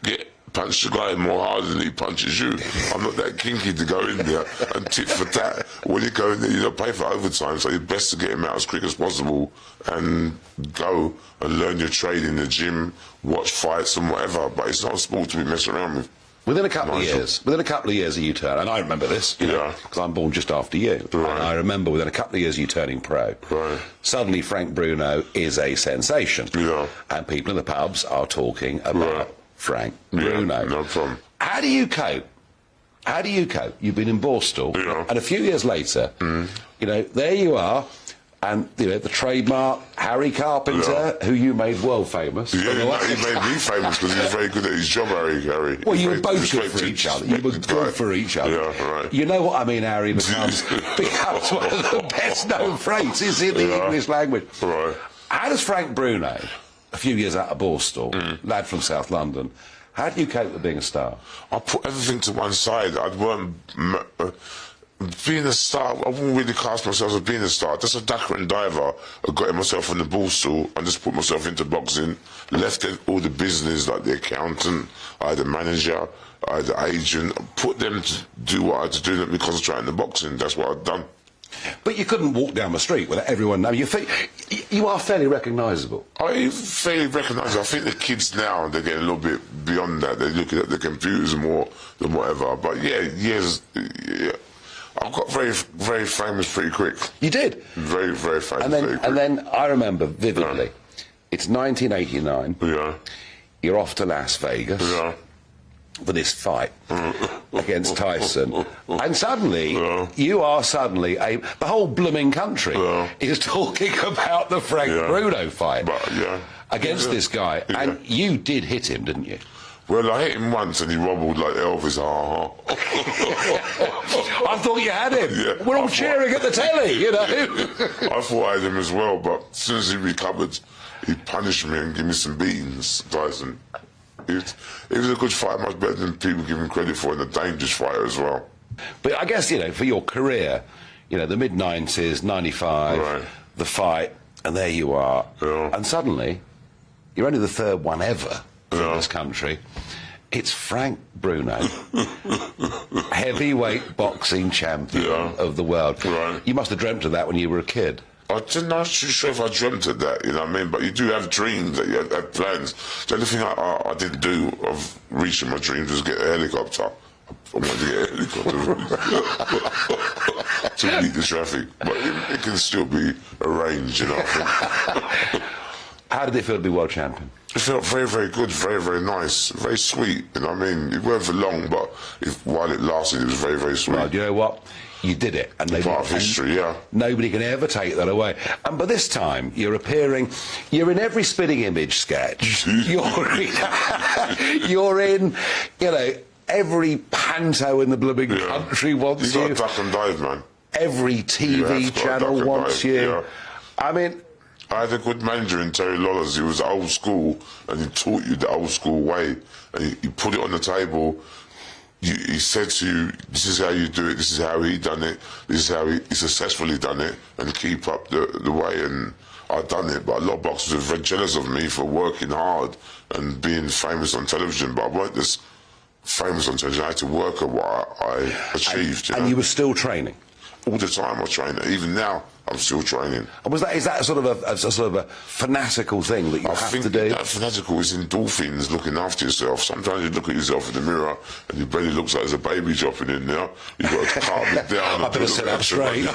get punch the guy more harder than he punches you. I'm not that kinky to go in there and tit for tat. When you go in there, you don't pay for overtime, so it's best to get him out as quick as possible and go and learn your trade in the gym, watch fights and whatever. But it's not a sport to be messing around with. Within a couple of years of you turn, and I remember this, because I'm born just after you. Right. And I remember within a couple of years of you turning pro. Right. Suddenly Frank Bruno is a sensation. Yeah. And people in the pubs are talking about Frank Bruno. No problem. How do you cope? How do you cope? You've been in Borstal, and a few years later, you know, there you are, and you know the trademark Harry Carpenter, who you made world famous. Yeah, he made me famous because he was very good at his job, Harry. Well, you were both good for each other. You were good for each other. Yeah, right. You know what I mean? Harry becomes one of the best-known phrases in the English language. Right. How does Frank Bruno, a few years out of Borstal, lad from South London, how do you cope with being a star? I put everything to one side. Being a star, I wouldn't really cast myself as being a star. Just a ducker and diver. I got myself in the Borstal and just put myself into boxing. Left all the business, like the accountant, I had a manager, I had an agent. Put them to do what I had to do. Let me concentrate on the boxing. That's what I'd done. But you couldn't walk down the street without everyone knowing. You are fairly recognisable. I'm fairly recognisable. I think the kids now, they're getting a little bit beyond that. They're looking at the computers more than whatever. But yeah, I got very, very famous pretty quick. You did? Very, very famous and then I remember vividly, it's 1989. Yeah. You're off to Las Vegas. Yeah. For this fight against Tyson, and suddenly you are the whole blooming country is talking about the Frank Bruno fight against this guy, and you did hit him, didn't you? Well, I hit him once and he wobbled like Elvis. I thought you had him. Yeah, we're all cheering at the telly, you know. I thought I had him as well, but as soon as he recovered, he punished me and gave me some beatings, Tyson. It was a good fight, much better than people give him credit for, and a dangerous fighter as well. But I guess, you know, for your career, you know, the mid-90s, 95, the fight, and there you are. Yeah. And suddenly, you're only the third one ever in this country. It's Frank Bruno, heavyweight boxing champion of the world. Right. You must have dreamt of that when you were a kid. I'm not too sure if I dreamt of that, you know what I mean? But you do have dreams, that you have plans. The only thing I didn't do of reaching my dreams was get a helicopter. I wanted to get a helicopter to beat the traffic. But it can still be arranged, you know, I think. How did it feel to be world champion? It felt very, very good, very, very nice, very sweet, you know what I mean? It weren't for long, but while it lasted, it was very, very sweet. Well, you know what? You did it, and part of history, nobody can ever take that away. And by this time, you're in every Spitting Image sketch. You're in, you know, every panto in the blooming country wants you. You got to duck and dive, man. Every TV channel wants you. Yeah. I mean, I had a good manager in Terry Lawless. He was old school, and he taught you the old school way. And he put it on the table. He said to you, this is how you do it, this is how he done it, this is how he successfully done it, and keep up the way. And I've done it, but a lot of boxers are very jealous of me for working hard and being famous on television, but I weren't just famous on television. I had to work at what I achieved. And you were still training? All the time I train. Even now, I'm still training. And is that sort of a fanatical thing that you have to do? That fanatical is endorphins, looking after yourself. Sometimes you look at yourself in the mirror and your belly looks like there's a baby dropping in there. You've got to calm it down. I better sit up straight.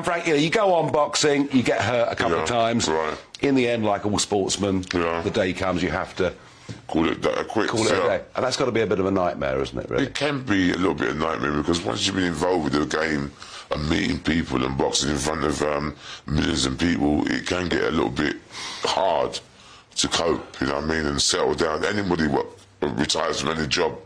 Frank, you know, you go on boxing, you get hurt a couple of times. Right. In the end, like all sportsmen, the day comes you have to call it a day. And that's got to be a bit of a nightmare, isn't it, really? It can be a little bit of a nightmare because once you've been involved with the game and meeting people and boxing in front of millions of people, it can get a little bit hard to cope, you know what I mean, and settle down. Anybody retires from any job,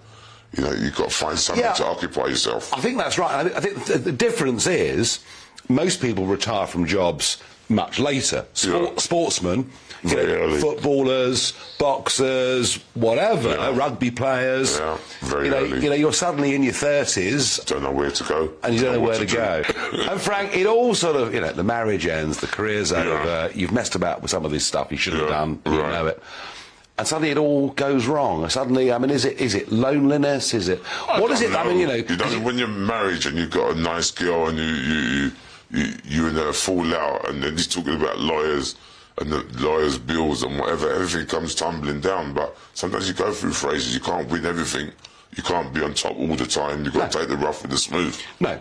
you know, you've got to find something to occupy yourself. I think that's right. I think the difference is most people retire from jobs much later. Sportsmen, you know, footballers, boxers, whatever, rugby players. Very early. You know, you're suddenly in your 30s. Don't know where to go. And you don't know where to go. And Frank, it all sort of, you know, the marriage ends, the career's over, you've messed about with some of this stuff you shouldn't have done, you know it. And suddenly it all goes wrong. Suddenly, I mean, is it loneliness? Is it... What is it? I mean, you know... When you're married and you've got a nice girl and you and her fall out, and then he's talking about lawyers and the lawyers' bills and whatever, everything comes tumbling down. But sometimes you go through phases, you can't win everything. You can't be on top all the time. You've got to take the rough with the smooth. No.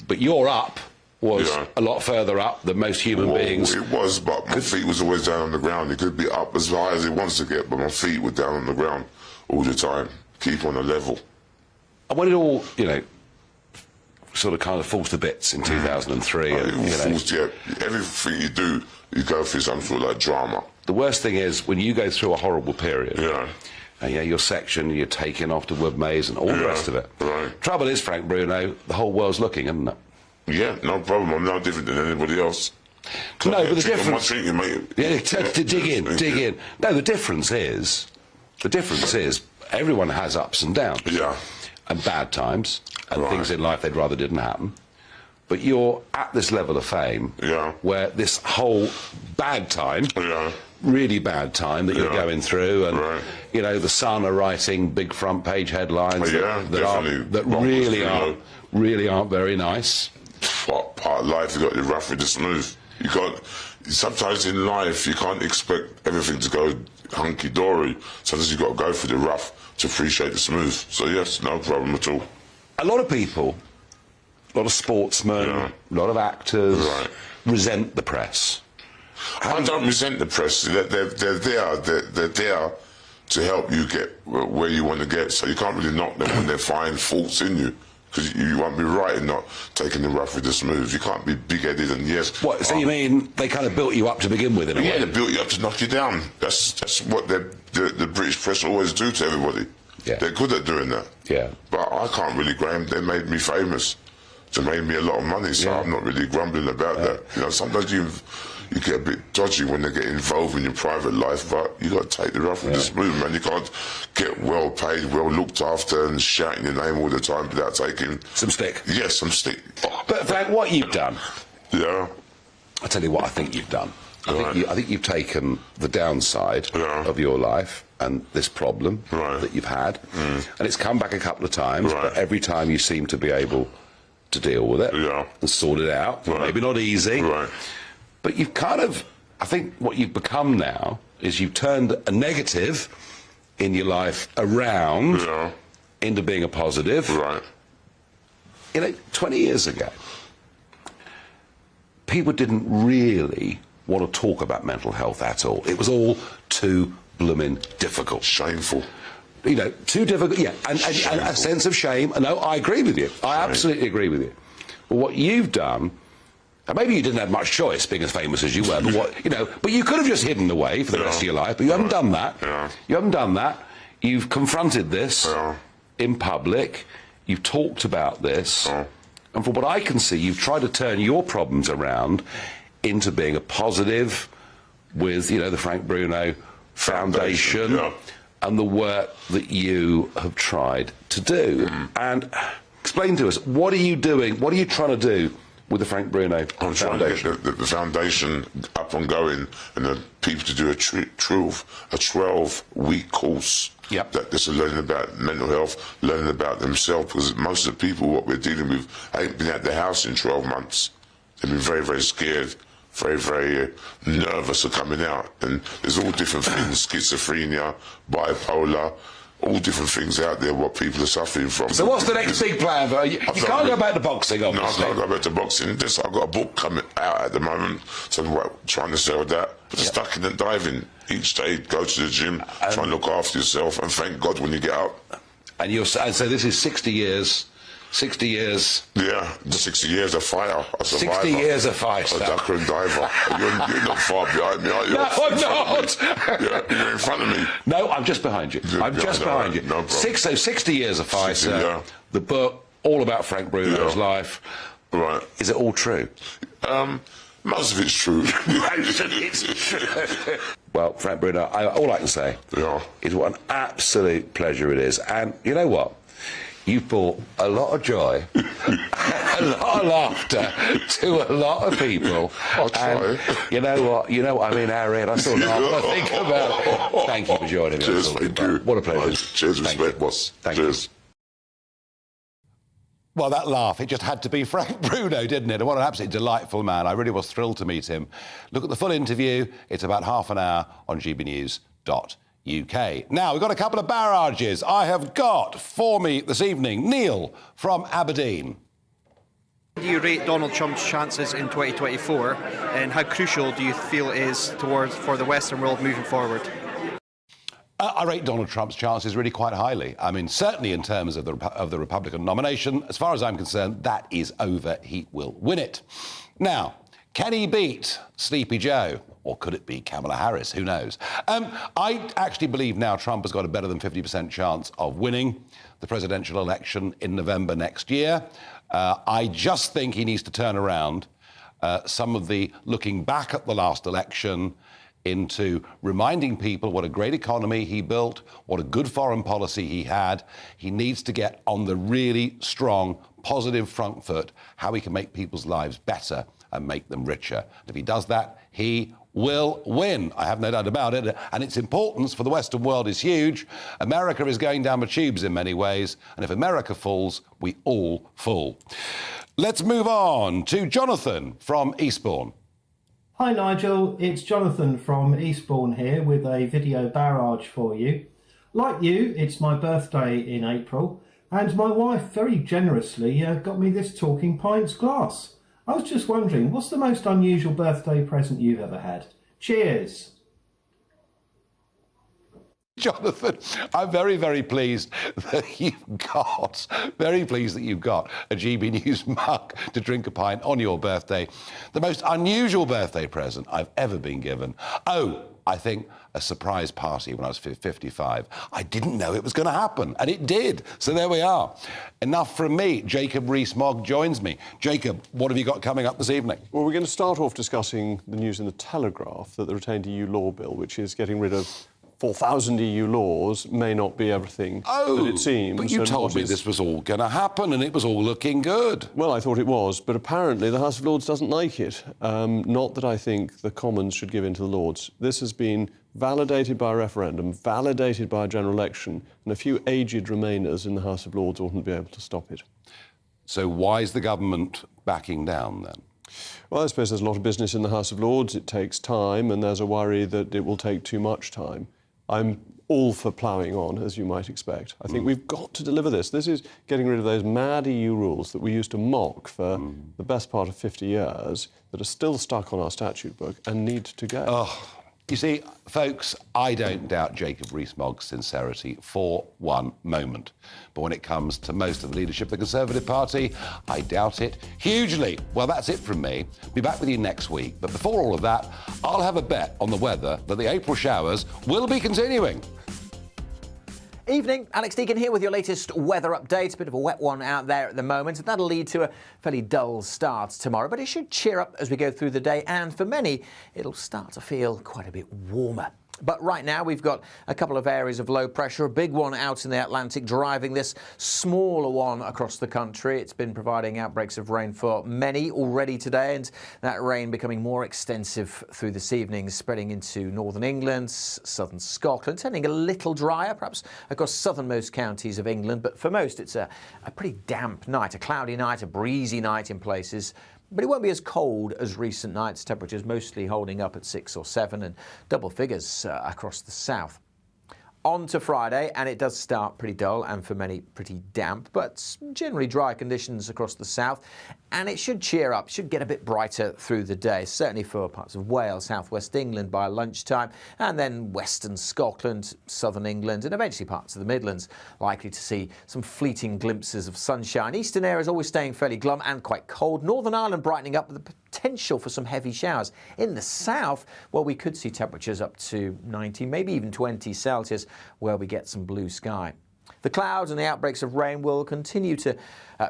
But your up was a lot further up than most human beings. It was, but my feet was always down on the ground. It could be up as high as it wants to get, but my feet were down on the ground all the time. keep on a level. And when it all, you know, sort of kind of falls to bits in 2003, and, you know, everything you do, you go through some sort of like drama. The worst thing is when you go through a horrible period. Yeah. And, you know, your section, you're taken off to Wood Maze and all the rest of it. Right. Trouble is, Frank Bruno, the whole world's looking, isn't it? Yeah, no problem. I'm no different than anybody else. No, but the difference... I'm drinking, mate. Yeah, to dig in. No, the difference is, everyone has ups and downs. Yeah. And bad times, and things in life they'd rather didn't happen. But you're at this level of fame, where this whole bad time, really bad time that you're going through, and you know, the Sun are writing big front page headlines that really aren't very nice. Part of life, you got the rough with the smooth. You got sometimes in life you can't expect everything to go hunky dory. Sometimes you got to go through the rough to appreciate the smooth. So yes, no problem at all. A lot of people, a lot of sportsmen, a lot of actors resent the press. I don't resent the press. They're there to help you get where you want to get. So you can't really knock them when they find faults in you. Because you won't be right in not taking the rough with the smooth. You can't be big-headed and What, so you mean they kind of built you up to begin with in a way? Yeah, they built you up to knock you down. That's what the British press always do to everybody. Yeah. They're good at doing that. Yeah. But I can't really, Graham, they made me famous. They made me a lot of money, so I'm not really grumbling about that. You know, sometimes you get a bit dodgy when they get involved in your private life, but you got to take the rough with the smooth, man. You can't get well paid, well looked after, and shouting your name all the time without taking some stick. Yes, some stick. But Frank, what you've done? Yeah. I tell you what I think you've done. I think you've taken the downside of your life and this problem that you've had, and it's come back a couple of times, but every time you seem to be able to deal with it and sort it out. Maybe not easy, but you've kind of, I think what you've become now is you've turned a negative in your life around into being a positive. You know, 20 years ago, people didn't really want to talk about mental health at all. It was all too blooming difficult. Shameful. You know, too difficult, and a sense of shame. No, I agree with you. I absolutely agree with you. But what you've done, and maybe you didn't have much choice being as famous as you were, but what, you know, but you could have just hidden away for the rest of your life, but you haven't done that. You haven't done that. You've confronted this in public. You've talked about this. And from what I can see, you've tried to turn your problems around into being a positive with, you know, the Frank Bruno Foundation. And the work that you have tried to do. And explain to us, what are you doing, what are you trying to do with the Frank Bruno Foundation? I'm trying to get the foundation up and going, and the people to do a 12-week course that they're learning about mental health, learning about themselves, because most of the people what we're dealing with ain't been at the house in 12 months. They've been very, very scared. Very, very nervous of coming out, and there's all different things, schizophrenia, bipolar, all different things out there what people are suffering from. So what's the next big plan? You can't go back to boxing, obviously. No, I can't go back to boxing. I've got a book coming out at the moment, so I'm trying to sell that. But stuck in the diving. Each day, go to the gym, try and look after yourself, and thank God when you get out. And so this is 60 years... 60 years. Yeah, 60 years of fire. 60 years of fire. A ducker and diver. You're not far behind me, are you? No, I'm not. You're in front of me. No, I'm just behind you. I'm just behind you. No problem. 60 years of fire, sir. The book, all about Frank Bruno's life. Right. Is it all true? Most of it's true. Well, Frank Bruno, all I can say is what an absolute pleasure it is. And you know what? You've brought a lot of joy, a lot of laughter to a lot of people. I'll try. And you know what? I mean, Harry, and I still laugh when I think about it. Thank you for joining me. Cheers, thank you. What a pleasure. Cheers, respect, boss. Cheers. Well, that laugh, it just had to be Frank Bruno, didn't it? And what an absolutely delightful man. I really was thrilled to meet him. Look at the full interview. It's about half an hour on gbnews.UK. Now, we've got a couple of barrages. I have got for me this evening Neil from Aberdeen. Do you rate Donald Trump's chances in 2024, and how crucial do you feel it is for the Western world moving forward? I rate Donald Trump's chances really quite highly. I mean, certainly in terms of the Republican nomination, as far as I'm concerned, that is over. He will win it. Now, can he beat Sleepy Joe? Or could it be Kamala Harris? Who knows? I actually believe now Trump has got a better than 50% chance of winning the presidential election in November next year. I just think he needs to turn around some of the looking back at the last election into reminding people what a great economy he built, what a good foreign policy he had. He needs to get on the really strong, positive front foot, how he can make people's lives better and make them richer. If he does that, he will win. I have no doubt about it. And its importance for the Western world is huge. America is going down the tubes in many ways. And if America falls, we all fall. Let's move on to Jonathan from Eastbourne. Hi Nigel, it's Jonathan from Eastbourne here with a video barrage for you. Like you, it's my birthday in April, and my wife very generously got me this Talking Pints glass. I was just wondering, what's the most unusual birthday present you've ever had? Cheers. Jonathan, I'm very, very pleased that you've got a GB News mug to drink a pint on your birthday. The most unusual birthday present I've ever been given. Oh, I think a surprise party when I was 55. I didn't know it was going to happen, and it did. So there we are. Enough from me. Jacob Rees-Mogg joins me. Jacob, what have you got coming up this evening? Well, we're going to start off discussing the news in the Telegraph that the retained EU law bill, which is getting rid of 4,000 EU laws, may not be everything that it seems. But you told me this was all going to happen and it was all looking good. Well, I thought it was, but apparently the House of Lords doesn't like it. Not that I think the Commons should give in to the Lords. This has been validated by a referendum, validated by a general election, and a few aged Remainers in the House of Lords oughtn't be able to stop it. So why is the government backing down then? Well, I suppose there's a lot of business in the House of Lords. It takes time, and there's a worry that it will take too much time. I'm all for ploughing on, as you might expect. I think we've got to deliver this. This is getting rid of those mad EU rules that we used to mock for the best part of 50 years, that are still stuck on our statute book and need to go. Oh, you see, folks, I don't doubt Jacob Rees-Mogg's sincerity for one moment. But when it comes to most of the leadership of the Conservative Party, I doubt it hugely. Well, that's it from me. Be back with you next week. But before all of that, I'll have a bet on the weather that the April showers will be continuing. Evening, Alex Deacon here with your latest weather update. A bit of a wet one out there at the moment, and that'll lead to a fairly dull start tomorrow, but it should cheer up as we go through the day, and for many, it'll start to feel quite a bit warmer. But right now, we've got a couple of areas of low pressure, a big one out in the Atlantic driving this smaller one across the country. It's been providing outbreaks of rain for many already today, and that rain becoming more extensive through this evening, spreading into northern England, southern Scotland, turning a little drier, perhaps across southernmost counties of England. But for most, it's a pretty damp night, a cloudy night, a breezy night in places. But it won't be as cold as recent nights, temperatures mostly holding up at 6 or 7 and double figures across the south. On to Friday, and it does start pretty dull and for many pretty damp, but generally dry conditions across the south, and it should cheer up, should get a bit brighter through the day, certainly for parts of Wales, southwest England by lunchtime, and then western Scotland, southern England, and eventually parts of the Midlands, likely to see some fleeting glimpses of sunshine. Eastern areas always staying fairly glum and quite cold. Northern Ireland brightening up with the potential for some heavy showers. In the south, well, we could see temperatures up to 19, maybe even 20 Celsius, where we get some blue sky. The clouds and the outbreaks of rain will continue to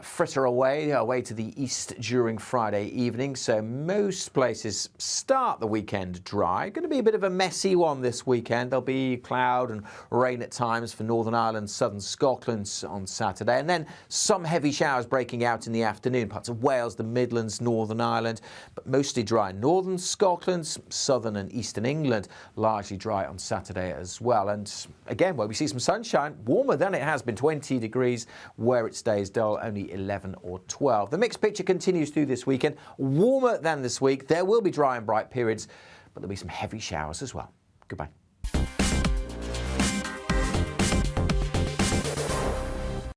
fritter away to the east during Friday evening, so most places start the weekend dry. Going to be a bit of a messy one this weekend. There'll be cloud and rain at times for Northern Ireland, southern Scotland on Saturday, and then some heavy showers breaking out in the afternoon, parts of Wales, the Midlands, Northern Ireland, but mostly dry in northern Scotland, southern and eastern England, largely dry on Saturday as well. And again, where we see some sunshine, warmer than it has been, 20 degrees, where it stays dull, only 11 or 12. The mixed picture continues through this weekend, warmer than this week. There will be dry and bright periods, but there'll be some heavy showers as well. Goodbye.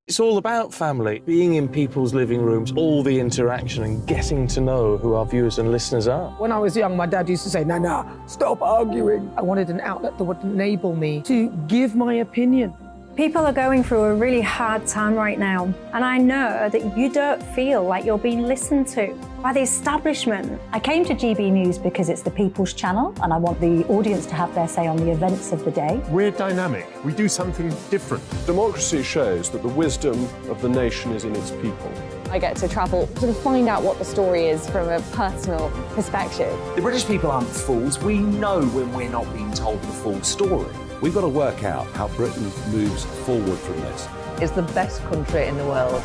It's all about family, being in people's living rooms, all the interaction and getting to know who our viewers and listeners are. When I was young, my dad used to say, Nana, stop arguing. I wanted an outlet that would enable me to give my opinion. People are going through a really hard time right now, and I know that you don't feel like you're being listened to by the establishment. I came to GB News because it's the People's Channel, and I want the audience to have their say on the events of the day. We're dynamic. We do something different. Democracy shows that the wisdom of the nation is in its people. I get to travel to find out what the story is from a personal perspective. The British people aren't fools. We know when we're not being told the full story. We've got to work out how Britain moves forward from this. It's the best country in the world.